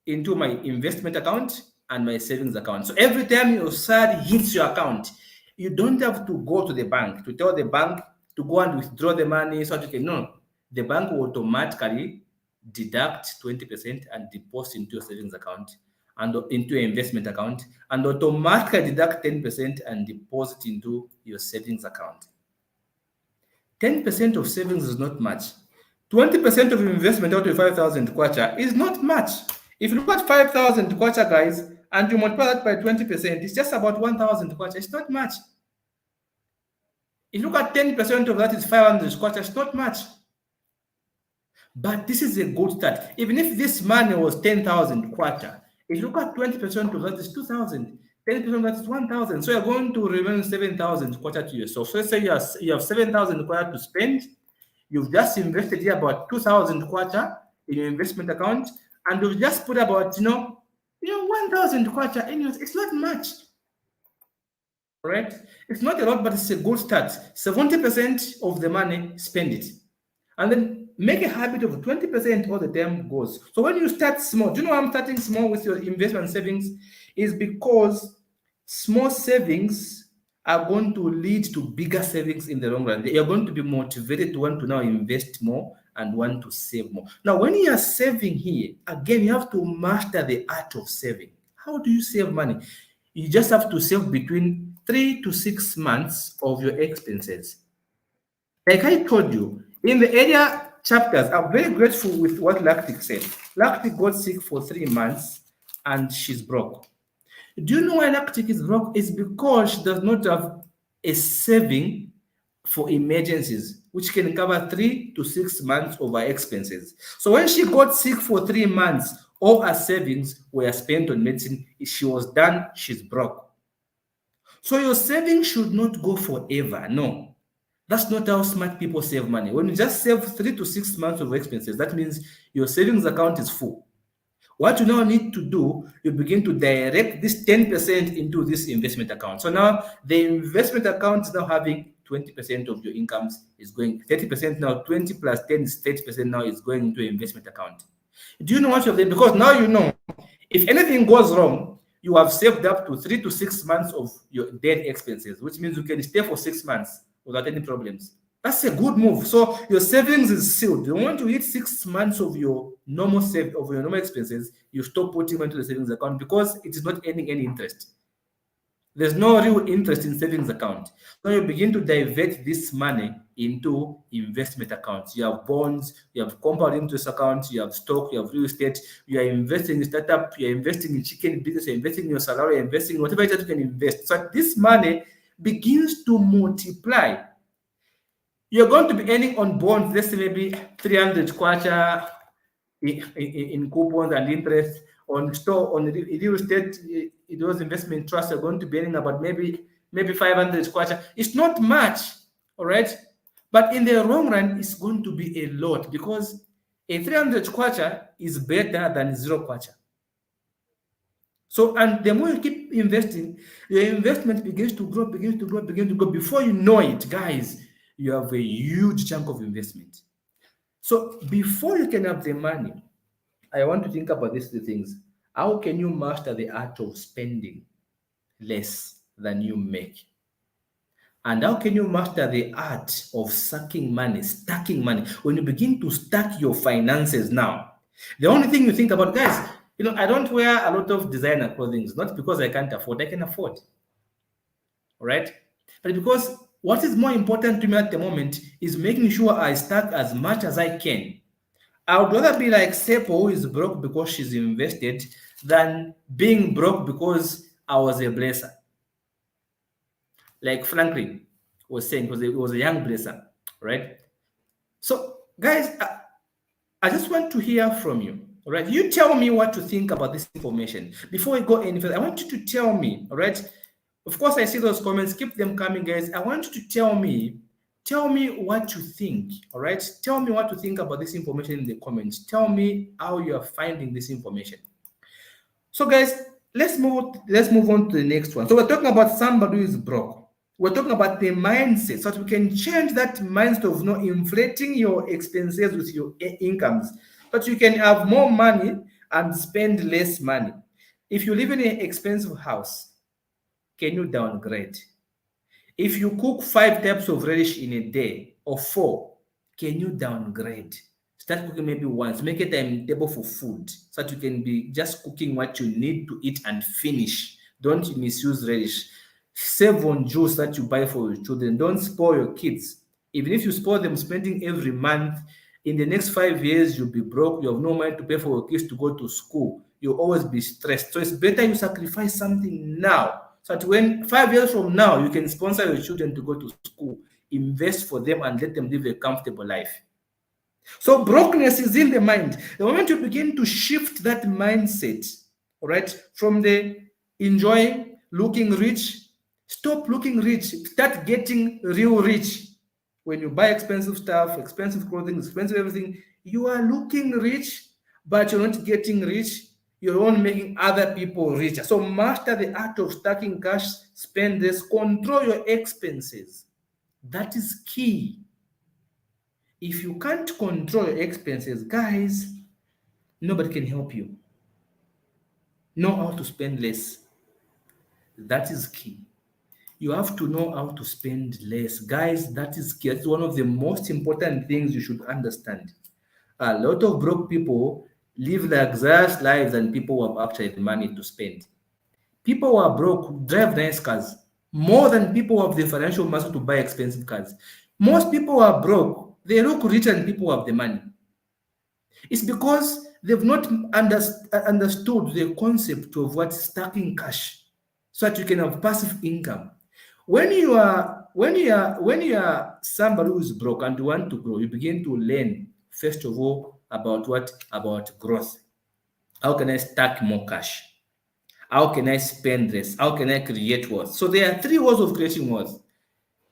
into my investment account and my savings account. So every time your salary hits your account, you don't have to go to the bank to tell the bank to go and withdraw the money. So no, the bank will automatically deduct 20% and deposit into your savings account and into your investment account, and automatically deduct 10% and deposit into your savings account. 10% of savings is not much. 20% of investment out of 5,000 kwacha is not much. If you look at 5,000 kwacha, guys, and you multiply that by 20%, it's just about 1,000 kwacha. It's not much. If you look at 10% of that is 500 kwacha, it's not much. But this is a good start. Even if this money was 10,000 kwacha, if you look at 20% of that is 2,000. 10% of that is 1,000. So you're going to remain 7,000 kwacha to yourself. So let's say you have 7,000 kwacha to spend. You've just invested here about 2,000 kwacha in your investment account, and you've just put about 1,000 kwacha in yours. It's not much. All right? It's not a lot, but it's a good start. 70% of the money, spend it. And then make a habit of 20% all the time goes. So when you start small, do you know why I'm starting small with your investment savings? Is because small savings are going to lead to bigger savings in the long run. You're going to be motivated to want to now invest more and want to save more. Now, when you are saving here, again, you have to master the art of saving. How do you save money? You just have to save between 3 to 6 months of your expenses. Like I told you, in the earlier chapters, I'm very grateful with what Lactic said. Lactic got sick for 3 months and she's broke. Do you know why Lactic is broke? It's because she does not have a saving for emergencies, which can cover 3 to 6 months of her expenses. So when she got sick for 3 months, all her savings were spent on medicine. She was done, she's broke. So your savings should not go forever. No. That's not how smart people save money. When you just save 3 to 6 months of expenses, that means your savings account is full. What you now need to do, you begin to direct this 10% into this investment account. So now the investment account is now having 20% of your incomes is going, 30% now, 20 plus 10 is 30% now is going into an investment account. Do you know what you're doing? Because now you know, if anything goes wrong, you have saved up to 3 to 6 months of your debt expenses, which means you can stay for 6 months without any problems. That's a good move. So your savings is sealed. You want to hit 6 months of your normal expenses, you stop putting into the savings account because it is not earning any interest. There's no real interest in savings account. So you begin to divert this money into investment accounts. You have bonds, you have compound interest accounts, you have stock, you have real estate, you are investing in startup, you are investing in chicken business, you're investing in your salary, you're investing in whatever it is you can invest. So this money begins to multiply. You're going to be earning on bonds, let's say maybe 300 kwacha in coupons and interest. On store, on real estate, those investment trusts are going to be earning about maybe 500 kwacha. It's not much, all right? But in the long run, it's going to be a lot because a 300 kwacha is better than 0 kwacha. So, and the more you keep investing, your investment begins to grow. Before you know it, guys, you have a huge chunk of investment. So before you can have the money, I want to think about these 3 things. How can you master the art of spending less than you make? And how can you master the art of stacking money? When you begin to stack your finances now, the only thing you think about, guys, I don't wear a lot of designer clothing, not because I can't afford, I can afford. All right? But because what is more important to me at the moment is making sure I stack as much as I can. I would rather be like Sepo, who is broke because she's invested, than being broke because I was a blesser. Like Franklin was saying, because he was a young blesser, right? So, guys, I just want to hear from you, all right? You tell me what to think about this information. Before we go any further, I want you to tell me, all right? Of course, I see those comments. Keep them coming, guys. I want you to tell me Tell me what you think, all right? Tell me what you think about this information in the comments. Tell me how you are finding this information. So guys, let's move on to the next one. So we're talking about somebody who is broke. We're talking about the mindset, so that we can change that mindset of inflating your expenses with your incomes, but you can have more money and spend less money. If you live in an expensive house, can you downgrade? If you cook 5 types of relish in a day or 4, can you downgrade? Start cooking maybe once, make a timetable for food so that you can be just cooking what you need to eat and finish. Don't misuse relish. Save on juice that you buy for your children. Don't spoil your kids. Even if you spoil them spending every month, in the next 5 years, you'll be broke. You have no money to pay for your kids to go to school. You'll always be stressed. So it's better you sacrifice something now, so that when 5 years from now, you can sponsor your children to go to school, invest for them, and let them live a comfortable life. So brokenness is in the mind. The moment you begin to shift that mindset, all right, from the enjoying, looking rich, stop looking rich, start getting real rich. When you buy expensive stuff, expensive clothing, expensive everything, you are looking rich, but you're not getting rich. You're only making other people richer. So master the art of stacking cash, spend this, control your expenses. That is key. If you can't control your expenses, guys, nobody can help you. Know how to spend less. That is key. You have to know how to spend less. Guys, that is key. That's one of the most important things you should understand. A lot of broke people live luxurious lives than people who have actually the money to spend. People who are broke drive nice cars more than people who have the financial muscle to buy expensive cars. Most people who are broke, they look richer than people who have the money. It's because they've not understood the concept of what stacking cash, so that you can have passive income. When you are somebody who is broke and you want to grow, you begin to learn first of all about growth. How can I stack more cash? How can I spend less? How can I create wealth? So there are 3 ways of creating wealth: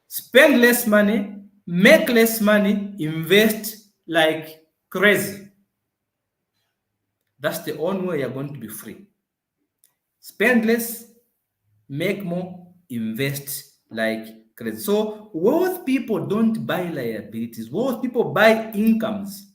spend less money, make less money, invest like crazy. That's the only way you're going to be free. Spend less, make more, invest like crazy. So wealth people don't buy liabilities. Wealth people buy incomes.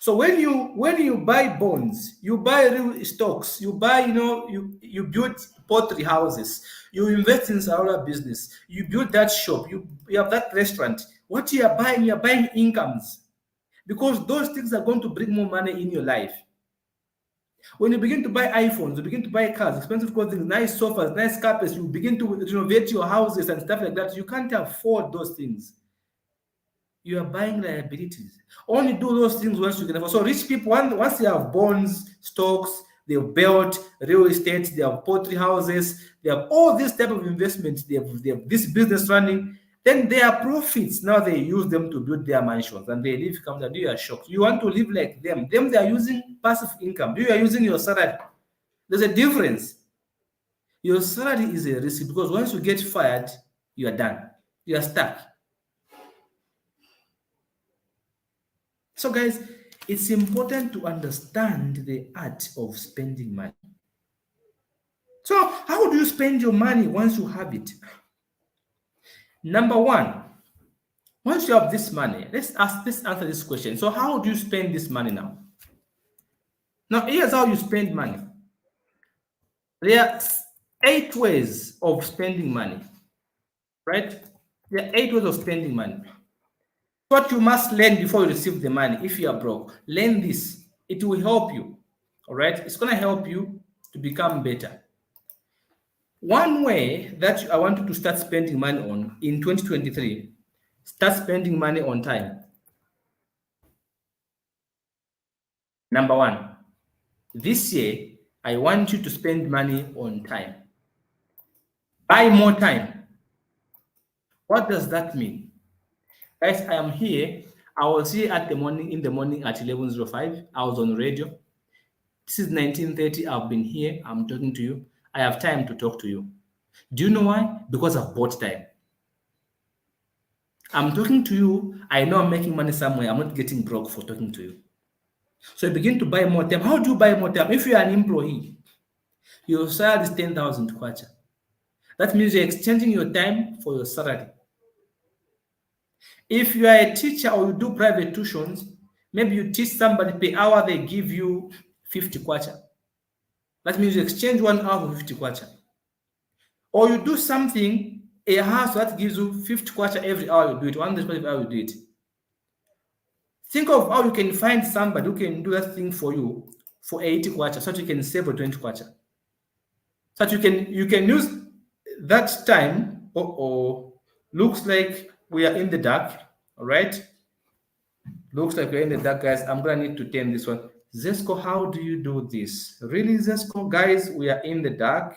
So when you buy bonds, you buy real stocks, you buy, you build pottery houses, you invest in solar business, you build that shop, you have that restaurant. What you are buying incomes, because those things are going to bring more money in your life. When you begin to buy iPhones, you begin to buy cars, expensive clothing, nice sofas, nice carpets, you begin to renovate your houses and stuff like that. You can't afford those things. You are buying liabilities. Only do those things once you can afford. So rich people, once they have bonds, stocks, they have built real estate, they have pottery houses, they have all this type of investments, they have this business running, then their profits, now they use them to build their mansions and they live comfortably. You are shocked. You want to live like them. Them, they are using passive income. You are using your salary. There's a difference. Your salary is a risk, because once you get fired, you are done. You are stuck. So guys, it's important to understand the art of spending money. So how do you spend your money once you have it? Number 1, once you have this money, let's answer this question. So how do you spend this money now? Now, here's how you spend money. There are 8 ways of spending money, right? There are 8 ways of spending money. What you must learn before you receive the money, if you are broke, learn this. It will help you, all right? It's going to help you to become better. One way that I want you to start spending money on in 2023, start spending money on time. Number 1, this year, I want you to spend money on time. Buy more time. What does that mean? Guys, I am here. I was here in the morning at 11:05. I was on radio. This is 19:30. I've been here. I'm talking to you. I have time to talk to you. Do you know why? Because I've bought time. I'm talking to you. I know I'm making money somewhere. I'm not getting broke for talking to you. So you begin to buy more time. How do you buy more time? If you are an employee, your salary is 10,000 kwacha. That means you're exchanging your time for your salary. If you are a teacher or you do private tuitions, maybe you teach somebody per hour, they give you 50 kwacha. That means you exchange 1 hour for 50 kwacha. Or you do something, a house that gives you 50 kwacha every hour you do it, 100 every hour you do it. Think of how you can find somebody who can do that thing for you for 80 kwacha, so that you can save for 20 kwacha. So that you can use that time. Looks like we are in the dark. All right. Looks like we're in the dark, guys. I'm gonna need to turn this one. 𝐬𝐨𝐸𝐞, how do you do this? Really, 𝐬𝐸𝐸, guys, we are in the dark.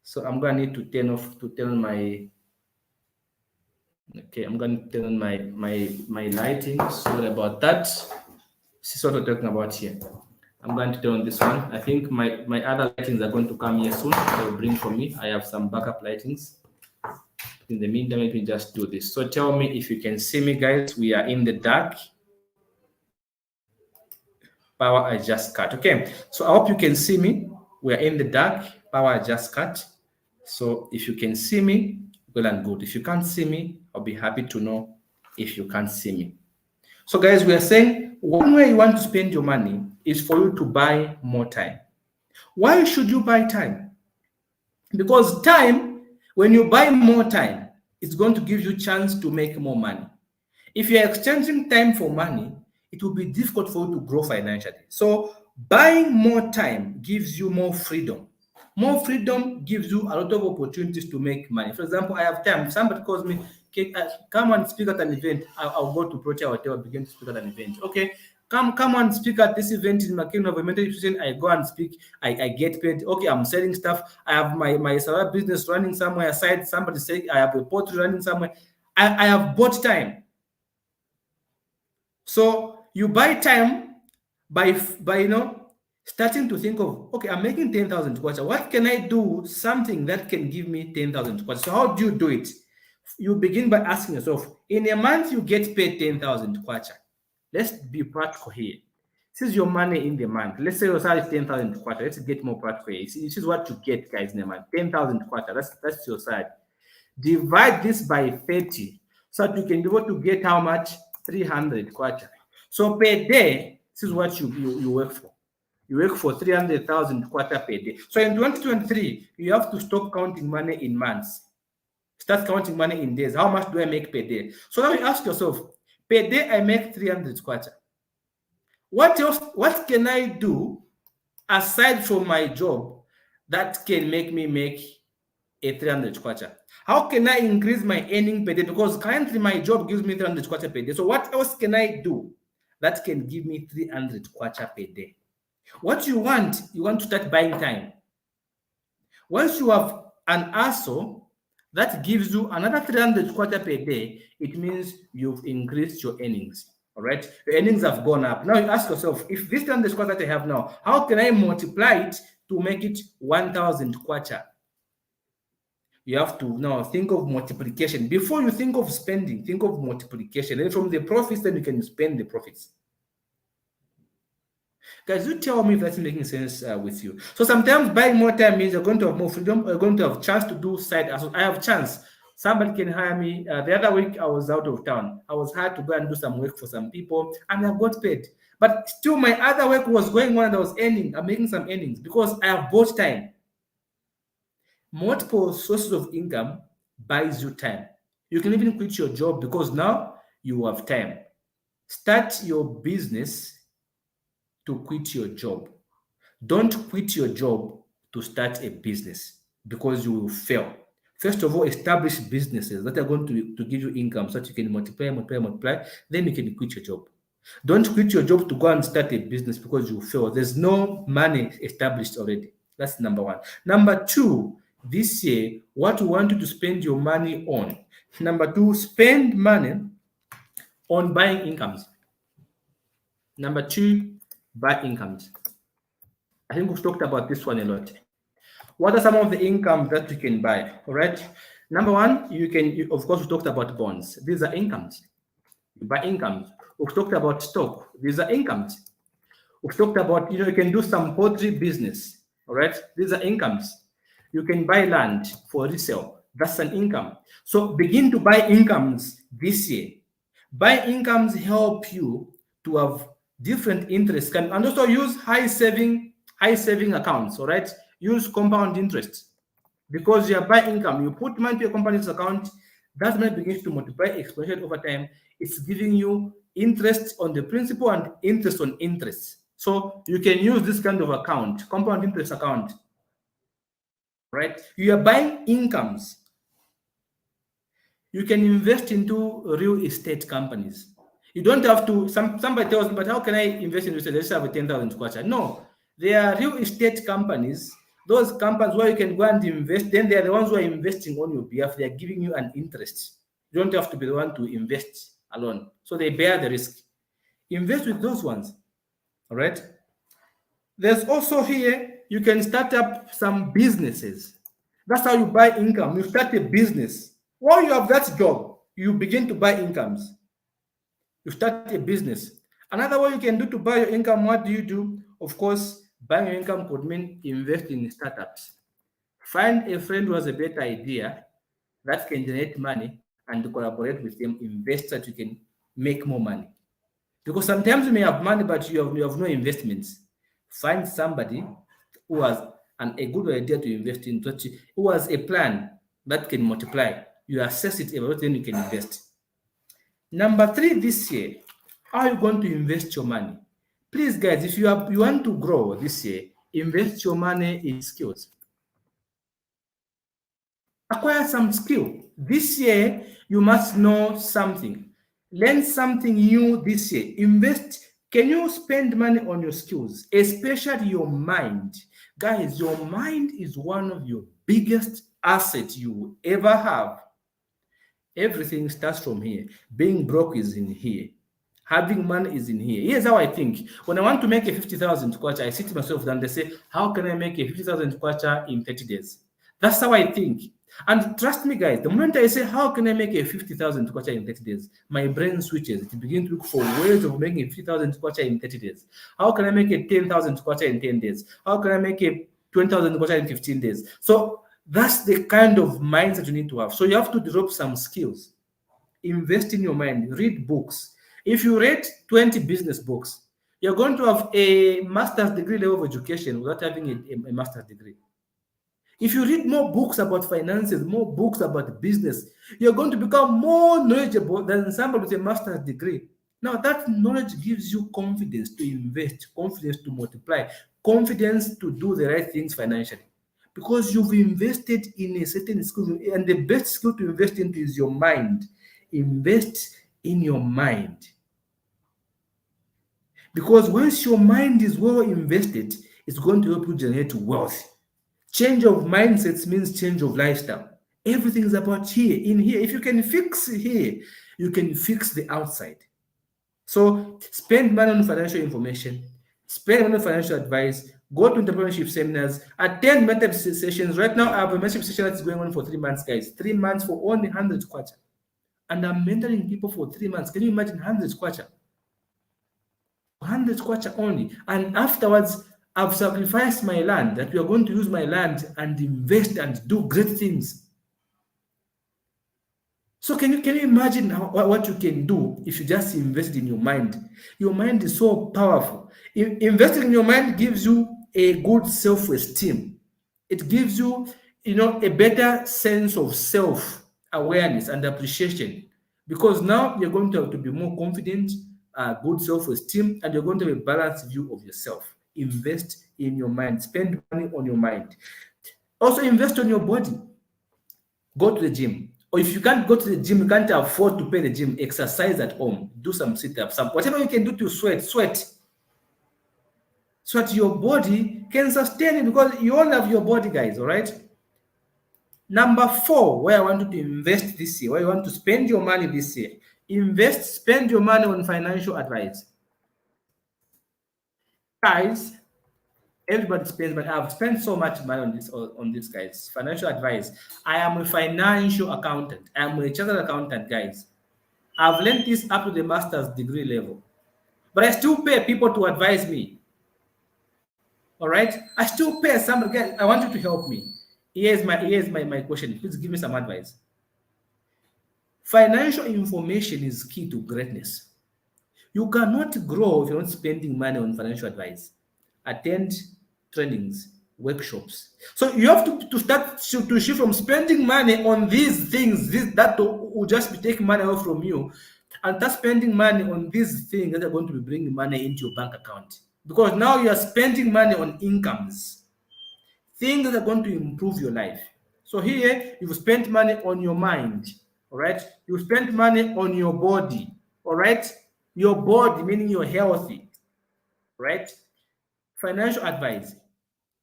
So I'm gonna need to turn on my. Okay, I'm gonna turn on my lighting. Sorry about that. This is what we're talking about here. I'm going to turn on this one. I think my other lightings are going to come here soon. They'll bring for me. I have some backup lightings. In the meantime, let me just do this. So tell me if you can see me, guys. We are in the dark. Power I just cut. Okay, so I hope you can see me. We are in the dark. Power I just cut. So if you can see me, well and good. If you can't see me, I'll be happy to know if you can't see me. So guys, we are saying one way you want to spend your money is for you to buy more time. Why should you buy time? Because time, when you buy more time, it's going to give you a chance to make more money. If you're exchanging time for money, it will be difficult for you to grow financially. So buying more time gives you more freedom. More freedom gives you a lot of opportunities to make money. For example, I have time. If somebody calls me, okay, come and speak at an event. I'll go to Protea Hotel, begin to speak at an event. Okay, come and speak at this event in McKinney of a mental institution. I go and speak. I get paid. Okay, I'm selling stuff. I have my salary business running somewhere aside. Somebody say I have a poultry running somewhere. I have bought time. So you buy time by starting to think of, okay, I'm making 10,000 kwacha. What can I do? Something that can give me 10,000 kwacha. So how do you do it? You begin by asking yourself, in a month you get paid 10,000 kwacha. Let's be practical here. This is your money in the month. Let's say your salary is 10,000 kwacha. Let's get more practical here. This is what you get, guys, in a month. 10,000 kwacha. That's your salary. Divide this by 30 so that you can be able to get how much? 300 kwacha. So per day, this is what you work for. You work for 300,000 kwacha per day. So in 2023, you have to stop counting money in months. Start counting money in days. How much do I make per day? So now you ask yourself, per day I make 300 kwacha. What else? What can I do aside from my job that can make me make a 300 kwacha? How can I increase my earning per day? Because currently my job gives me 300 kwacha per day. So what else can I do that can give me 300 kwacha per day? What you want to start buying time. Once you have an ASO that gives you another 300 kwacha per day, it means you've increased your earnings. All right, your earnings have gone up. Now you ask yourself, if this 300 kwacha that I have now, how can I multiply it to make it 1,000 kwacha? You have to now think of multiplication. Before you think of spending, think of multiplication. And from the profits, then you can spend the profits. Guys, you tell me if that's making sense with you. So sometimes buying more time means you're going to have more freedom, you're going to have chance to do side hustles. I have chance. Somebody can hire me. The other week, I was out of town. I was hired to go and do some work for some people, and I got paid. But still, my other work was going on and I was earning. I'm making some earnings because I have bought time. Multiple sources of income buys you time. You can even quit your job because now you have time. Start your business to quit your job. Don't quit your job to start a business because you will fail. First of all, establish businesses that are going to give you income so that you can multiply. Then you can quit your job. Don't quit your job to go and start a business because you fail. There's no money established already. That's number one. Number two, this year, what you want you to spend your money on. Number two, spend money on buying incomes. Number two, buy incomes. I think we've talked about this one a lot. What are some of the incomes that you can buy? All right. Number one, of course, we talked about bonds. These are incomes. You buy incomes. We've talked about stock. These are incomes. We've talked about, you can do some poultry business. All right. These are incomes. You can buy land for resale. That's an income. So begin to buy incomes this year. Buy incomes help you to have different interests. And also use high saving accounts. All right. Use compound interest. Because you are buying income, you put money to your company's account, that money begins to multiply exponentially over time. It's giving you interest on the principal and interest on interest. So you can use this kind of account, compound interest account, right? You are buying incomes. You can invest into real estate companies. You don't have to, somebody tells me, but how can I invest in real estate? Let's have a 10,000 kwacha. No, there are real estate companies. Those companies where you can go and invest, then they are the ones who are investing on your behalf. They are giving you an interest. You don't have to be the one to invest alone. So they bear the risk. Invest with those ones. All right. There's also here, you can start up some businesses. That's how you buy income. You start a business. While you have that job, you begin to buy incomes. You start a business. Another way you can do to buy your income, what do you do? Of course, buying your income could mean investing in startups. Find a friend who has a better idea that can generate money and collaborate with them, invest so that you can make more money. Because sometimes you may have money, but you have no investments. Find somebody who has a good idea to invest in, who has a plan that can multiply. You assess it, then you can invest. Number 3 this year, how are you going to invest your money? Please, guys, if you want to grow this year, invest your money in skills. Acquire some skill. This year, you must know something. Learn something new this year. Invest. Can you spend money on your skills, especially your mind? Guys, your mind is one of your biggest assets you will ever have. Everything starts from here. Being broke is in here. Having money is in here. Here's how I think. When I want to make a 50,000 kwacha, I sit myself down and say, how can I make a 50,000 kwacha in 30 days? That's how I think. And trust me, guys, the moment I say, how can I make a 50,000 kwacha in 30 days? My brain switches. It begins to look for ways of making a 50,000 kwacha in 30 days. How can I make a 10,000 kwacha in 10 days? How can I make a 20,000 kwacha in 15 days? So that's the kind of mindset you need to have. So you have to develop some skills. Invest in your mind. Read books. If you read 20 business books, you're going to have a master's degree level of education without having a master's degree. If you read more books about finances, more books about business, you're going to become more knowledgeable than somebody with a master's degree. Now, that knowledge gives you confidence to invest, confidence to multiply, confidence to do the right things financially. Because you've invested in a certain skill, and the best skill to invest into is your mind. Invest in your mind. Because once your mind is well invested, it's going to help you generate wealth. Change of mindsets means change of lifestyle. Everything is about here, in here. If you can fix here, you can fix the outside. So spend money on financial information, spend money on financial advice, go to entrepreneurship seminars, attend mentorship sessions. Right now, I have a mentorship session that's going on for 3 months, guys. 3 months for only 100 kwacha. And I'm mentoring people for 3 months. Can you imagine 100 kwacha? 100 kwacha only. And afterwards, I've sacrificed my land, that we are going to use my land and invest and do great things. So can you imagine what you can do if you just invest in your mind? Your mind is so powerful. Investing in your mind gives you a good self-esteem. It gives you, a better sense of self-awareness and appreciation. Because now you're going to have to be more confident, good self-esteem, and you're going to have a balanced view of yourself. Invest in your mind. Spend money on your mind. Also invest on your body. Go to the gym. Or if you can't go to the gym, you can't afford to pay the gym, exercise at home. Do some sit-ups, whatever you can do to sweat. So that your body can sustain it, because you all have your body, guys, all right? Number 4, where I want you to invest this year, where you want to spend your money this year. Spend your money on financial advice. Guys, Everybody spends money. I've spent so much money on this, guys. Financial advice. I am a financial accountant. I am a chartered accountant, guys. I've learned this up to the master's degree level, but I still pay people to advise me. All right, I still pay somebody. Guys, I want you to help me. Here's my question. Please give me some advice. Financial information is key to greatness. You cannot grow if you're not spending money on financial advice. Attend trainings, workshops. So you have to start to shift from spending money on these things that will just be taking money away from you, and start spending money on these things that are going to be bringing money into your bank account. Because now you are spending money on incomes, things that are going to improve your life. So here you've spent money on your mind, all right? You spent money on your body, all right? Your body, meaning you're healthy, right? Financial advice.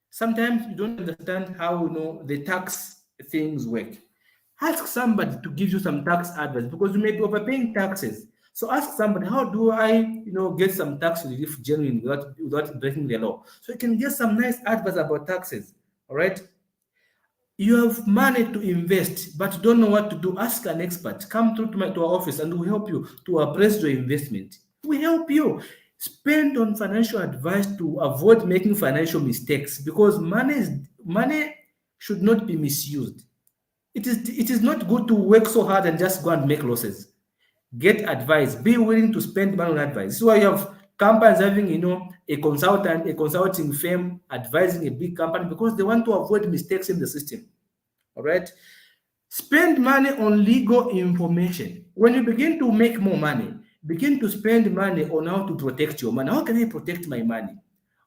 Sometimes you don't understand how the tax things work. Ask somebody to give you some tax advice, because you may be overpaying taxes. So ask somebody, how do I get some tax relief genuine without breaking the law? So you can get some nice advice about taxes. All right. You have money to invest, but you don't know what to do. Ask an expert. Come through to our office and we'll help you to appraise your investment. We help you. Spend on financial advice to avoid making financial mistakes, because money should not be misused. It is not good to work so hard and just go and make losses. Get advice. Be willing to spend money on advice. This is why you have companies having a consulting firm advising a big company, because they want to avoid mistakes in the system. All right. Spend money on legal information. When you begin to make more money, begin to spend money on how to protect your money. How can I protect my money?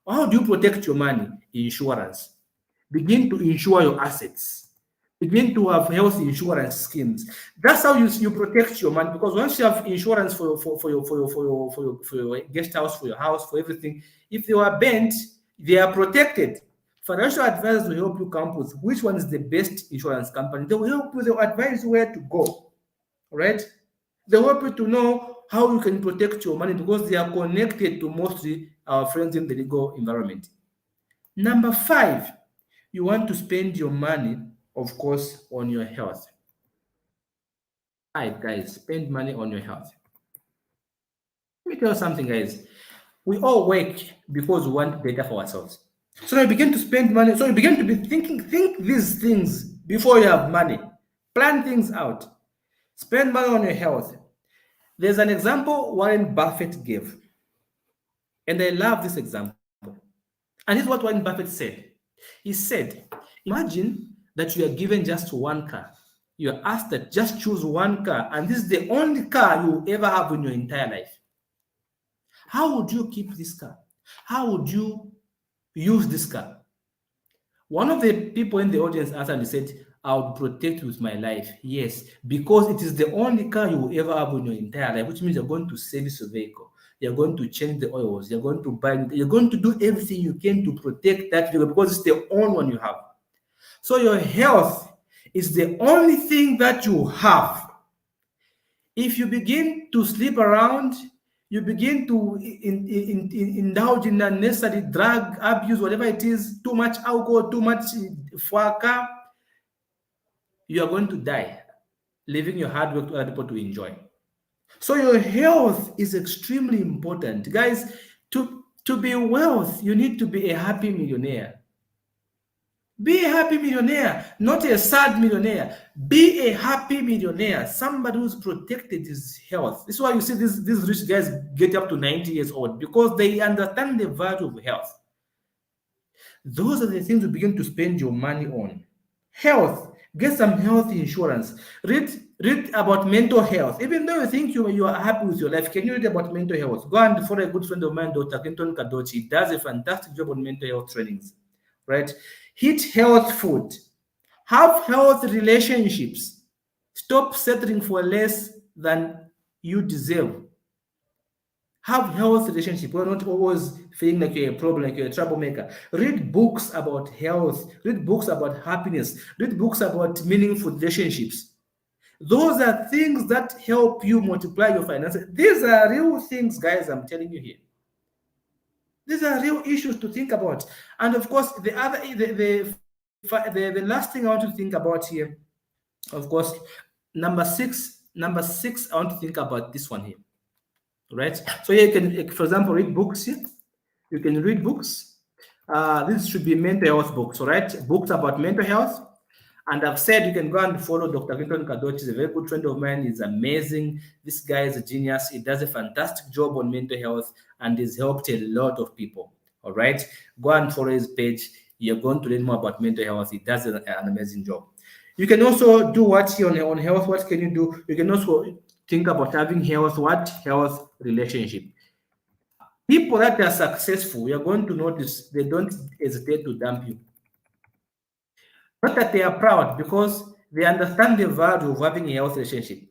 How do you protect your money? Insurance. Begin to insure your assets. Begin to have health insurance schemes. That's how you protect your money, because once you have insurance for your guest house, for your house, for everything, if they are bent, they are protected. Financial advisors will help you come with which one is the best insurance company. They will help you. They will advise you where to go. All right? They will help you to know how you can protect your money, because they are connected to mostly our friends in the legal environment. Number 5, you want to spend your money, of course, on your health. 5, guys, spend money on your health. Let me tell you something, guys. We all work because we want better for ourselves. So you begin to spend money. So you begin to be think these things before you have money. Plan things out. Spend money on your health. There's an example Warren Buffett gave, and I love this example. And this is what Warren Buffett said. He said, imagine that you are given just one car. You are asked that just choose one car, and this is the only car you will ever have in your entire life. How would you keep this car? How would you use this car? One of the people in the audience answered and said, I would protect with my life. Yes, because it is the only car you will ever have in your entire life, which means you're going to service your vehicle. You're going to change the oils. You're going to buy. You're going to do everything you can to protect that vehicle, because it's the only one you have. So your health is the only thing that you have. If you begin to sleep around, you begin to indulge in unnecessary drug abuse, whatever it is, too much alcohol, too much fuaka, you are going to die, leaving your hard work to other people to enjoy. So your health is extremely important. Guys, to be wealth, you need to be a happy millionaire. Be a happy millionaire, not a sad millionaire. Be a happy millionaire, somebody who's protected his health. This is why you see these rich guys get up to 90 years old, because they understand the value of health. Those are the things you begin to spend your money on. Health. Get some health insurance. Read about mental health. Even though you think you are happy with your life, can you read about mental health? Go and follow a good friend of mine, Dr. 𝐤𝐑𝐿. He does a fantastic job on mental health trainings. Right? Eat health food. Have health relationships. Stop settling for less than you deserve. Have health relationship. We're not always feeling like you're a problem, like you're a troublemaker. Read books about health. Read books about happiness. Read books about meaningful relationships. Those are things that help you multiply your finances. These are real things, guys, I'm telling you here. These are real issues to think about. And of course, the last thing I want to think about here, of course, number six, I want to think about this one here, right? So here you can, for example, read books here. You can read books. This should be mental health books, all right? Books about mental health. And I've said you can go and follow Dr. 𝐬𝐭, He's a very good friend of mine. He's amazing. This guy is a genius. He does a fantastic job on mental health and he's helped a lot of people. All right. Go and follow his page. You're going to learn more about mental health. He does an amazing job. You can also do what here on health. What can you do? You can also think about having health relationship. People that are successful, you're going to notice they don't hesitate to dump you. Not that they are proud, because they understand the value of having a healthy relationship.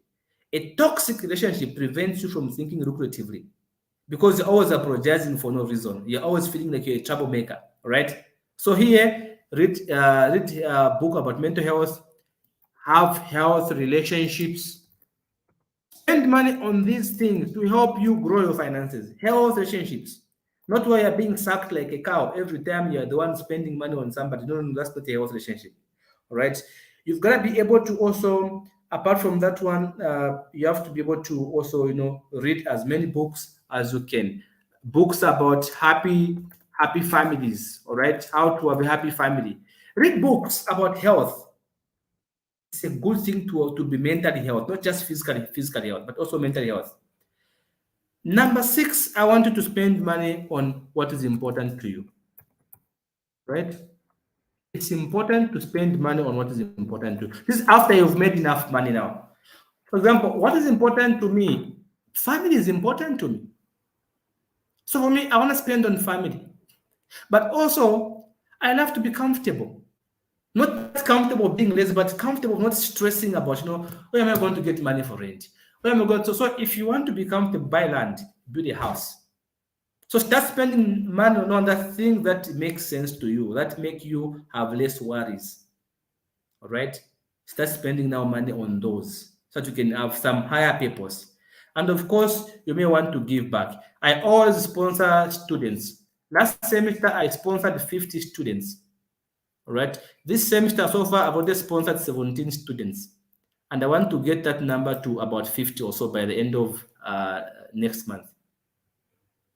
A toxic relationship prevents you from thinking lucratively because you're always apologizing for no reason. You're always feeling like you're a troublemaker, right? So here, read a book about mental health, have health relationships, spend money on these things to help you grow your finances. Health relationships, not where you're being sucked like a cow every time you're the one spending money on somebody. No, that's not a health relationship. All right. You've got to be able to also, apart from that one, you have to be able to also, read as many books as you can. Books about happy families. All right. How to have a happy family. Read books about health. It's a good thing to be mentally health, not just physical health, but also mental health. Number 6, I want you to spend money on what is important to you. Right? It's important to spend money on what is important to you. This is after you've made enough money now. For example, what is important to me? Family is important to me. So for me, I want to spend on family. But also, I love to be comfortable. Not comfortable being lazy, but comfortable not stressing about, where am I going to get money for rent? Where am I going to? So if you want to be comfortable, buy land, build a house. So start spending money on that thing that makes sense to you, that make you have less worries. All right? Start spending now money on those so that you can have some higher purpose. And of course, you may want to give back. I always sponsor students. Last semester, I sponsored 50 students. All right. This semester so far, I've already sponsored 17 students. And I want to get that number to about 50 or so by the end of next month.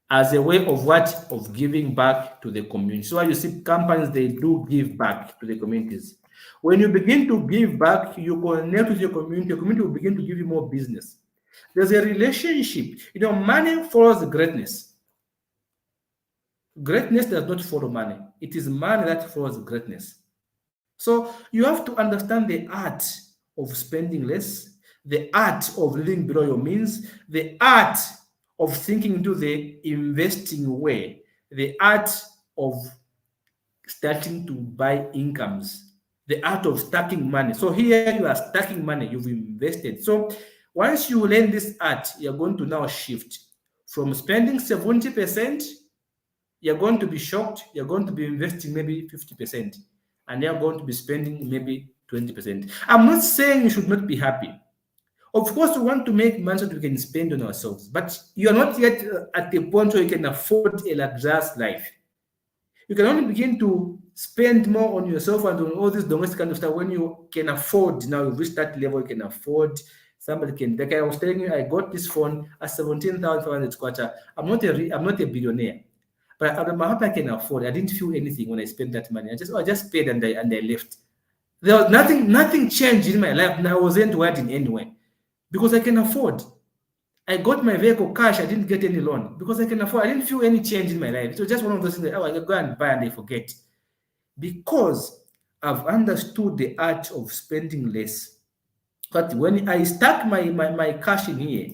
As a way of what? Of giving back to the community. So you see companies, they do give back to the communities. When you begin to give back, you connect with your community will begin to give you more business. There's a relationship. Money follows greatness. Greatness does not follow money. It is money that follows greatness. So you have to understand the art of spending less, the art of living below your means, the art of thinking into the investing way, the art of starting to buy incomes, the art of stacking money. So here you are stacking money, you've invested. So once you learn this art, you're going to now shift from spending 70%, you're going to be shocked, you're going to be investing maybe 50%, and you're going to be spending maybe 20%. I'm not saying you should not be happy. Of course, we want to make money so that we can spend on ourselves, but you're not yet at the point where you can afford a luxurious life. You can only begin to spend more on yourself and on all this domestic kind of stuff when you can afford. Now you've reached that level, you can afford. Somebody can. Like I was telling you, I got this phone at 17,500 kwacha. I'm not a billionaire, but I'm happy I can afford. I didn't feel anything when I spent that money. I just paid and I left. There was nothing changed in my life, and I wasn't worried in any way because I can afford. I got my vehicle cash. I didn't get any loan because I can afford. I didn't feel any change in my life. It was just one of those things that I go and buy and I forget. Because I've understood the art of spending less. But when I stack my cash in here,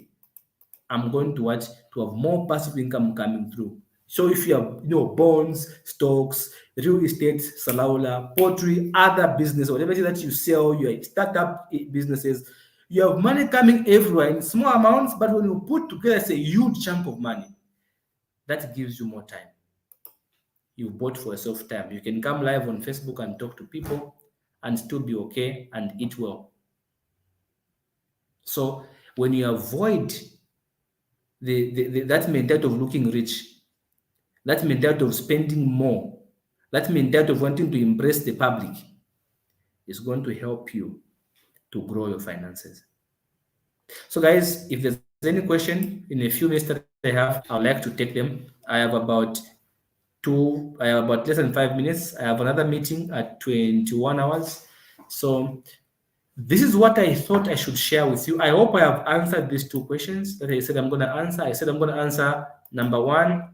I'm going to have more passive income coming through. So if you have bonds, stocks, real estate, salaula, poultry, other business, whatever it is that you sell, your startup businesses, you have money coming everywhere in small amounts, but when you put together, it's a huge chunk of money. That gives you more time. You bought for yourself time. You can come live on Facebook and talk to people and still be okay and eat well. So when you avoid that mentality of looking rich, that mentality of spending more, that mentality of wanting to impress the public is going to help you to grow your finances. So guys, if there's any question in a few minutes that I have, I would like to take them. I have about less than 5 minutes. I have another meeting at 21 hours. So this is what I thought I should share with you. I hope I have answered these two questions that I said I'm going to answer. I said I'm going to answer number one,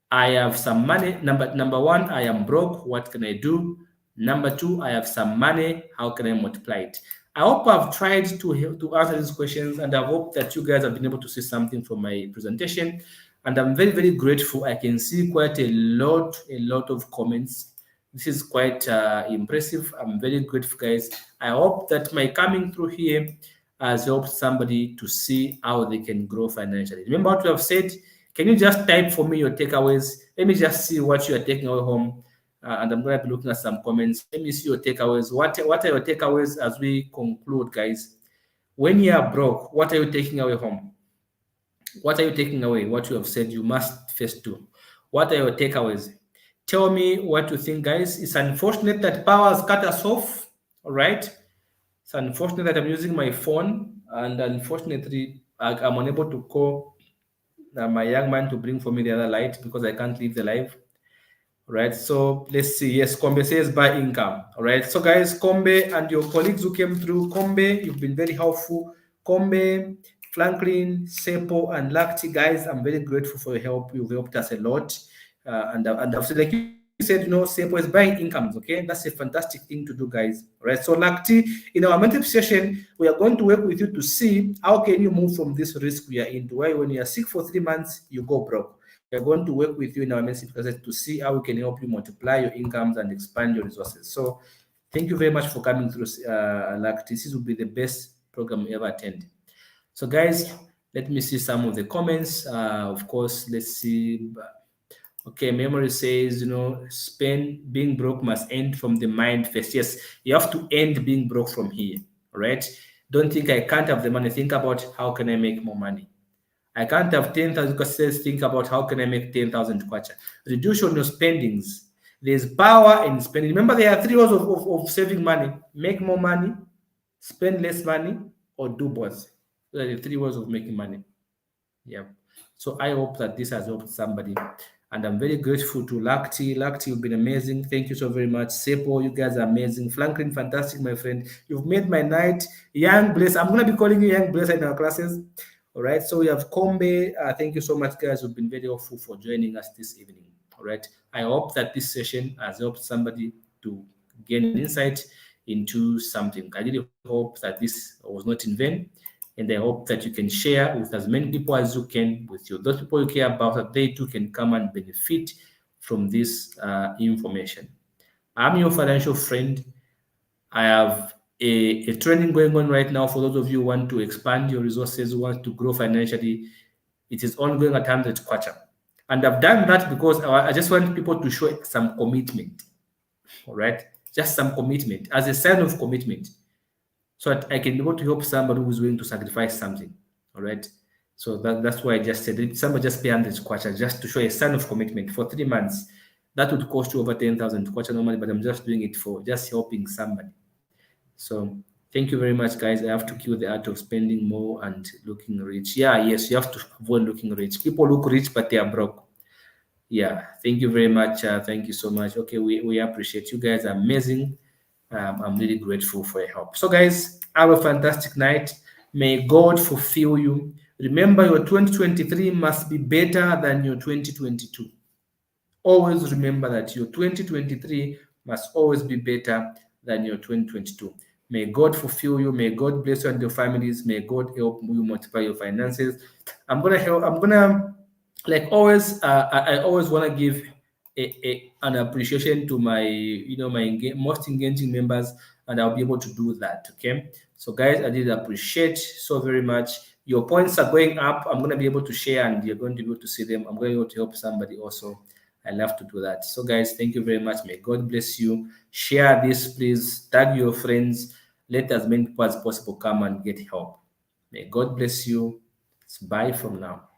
I have some money. Number one, I am broke. What can I do? Number two, I have some money. How can I multiply it? I hope I've tried to answer these questions, and I hope that you guys have been able to see something from my presentation. And I'm very, very grateful. I can see quite a lot of comments. This is quite impressive. I'm very grateful, guys. I hope that my coming through here has helped somebody to see how they can grow financially. Remember what we have said? Can you just type for me your takeaways? Let me just see what you are taking away home. And I'm going to be looking at some comments. Let me see your takeaways. What are your takeaways as we conclude, guys? When you are broke, what are you taking away home? What are you taking away? What you have said you must first do. What are your takeaways? Tell me what you think, guys. It's unfortunate that power has cut us off. All right. It's unfortunate that I'm using my phone, and unfortunately, I'm unable to call my young man to bring for me the other light because I can't leave the live. All right, so let's see. Yes, 𝐿𝐭 says by income. All right, so guys, 𝐿𝐭 and your colleagues who came through, 𝐿𝐭, you've been very helpful. 𝐿𝐭, Franklin, 𝐶𝐶𝐵, and Lakti, guys, I'm very grateful for your help. You've helped us a lot. And I've said, like you said, 𝐶𝐶𝐵 is buying incomes, okay? That's a fantastic thing to do, guys. All right, so Lakti, in our mentorship session, we are going to work with you to see how can you move from this risk we are in to where when you are sick for 3 months, you go broke. We are going to work with you in our mentorship process to see how we can help you multiply your incomes and expand your resources. So thank you very much for coming through, Lakti. This will be the best program we ever attend. So guys, let me see some of the comments. Of course, let's see. Okay, memory says, being broke must end from the mind first. Yes, you have to end being broke from here, all right? Don't think I can't have the money. Think about how can I make more money. I can't have 10,000 kwacha. Think about how can I make 10,000 kwacha. Reduce on your spendings. There's power in spending. Remember, there are 3 ways of saving money. Make more money, spend less money, or do both. Those are the 3 ways of making money. Yeah. So I hope that this has helped somebody. And I'm very grateful to Lakti. Lakti, you've been amazing. Thank you so very much. 𝐶𝐶𝐵, you guys are amazing. Franklin, fantastic, my friend. You've made my night. Young Bless, I'm going to be calling you Young Bless in our classes. All right. So we have 𝐿𝐭. Thank you so much, guys. You've been very helpful for joining us this evening. All right. I hope that this session has helped somebody to gain an insight into something. I really hope that this was not in vain. And I hope that you can share with as many people as you can, with those people you care about, that they too can come and benefit from this information. I'm your financial friend. I have a training going on right now for those of you who want to expand your resources, who want to grow financially. It is ongoing at 100 kwacha. And I've done that because I just want people to show some commitment. All right? Just some commitment as a sign of commitment, so that I can be able to help somebody who's willing to sacrifice something. All right. So that's why I just said somebody just pay 100 kwacha just to show a sign of commitment for 3 months. That would cost you over 10,000 kwacha normally, but I'm just doing it for just helping somebody. So thank you very much, guys. I have to kill the art of spending more and looking rich. Yeah, yes, you have to avoid looking rich. People look rich, but they are broke. Yeah, thank you very much. Thank you so much. Okay, we appreciate you guys. Are amazing. I'm really grateful for your help. So guys, have a fantastic night. May God fulfill you. Remember, your 2023 must be better than your 2022. Always remember that your 2023 must always be better than your 2022. May God fulfill you. May God bless you and your families. May God help you multiply your finances. Like always, I always want to give an appreciation to my, my most engaging members, and I'll be able to do that. Okay, so guys, I did appreciate so very much. Your points are going up. I'm going to be able to share, and you're going to be able to see them. I'm going to be able to help somebody also. I love to do that. So guys, thank you very much. May God bless you. Share this, please. Tag your friends. Let as many people as possible come and get help. May God bless you. Bye from now.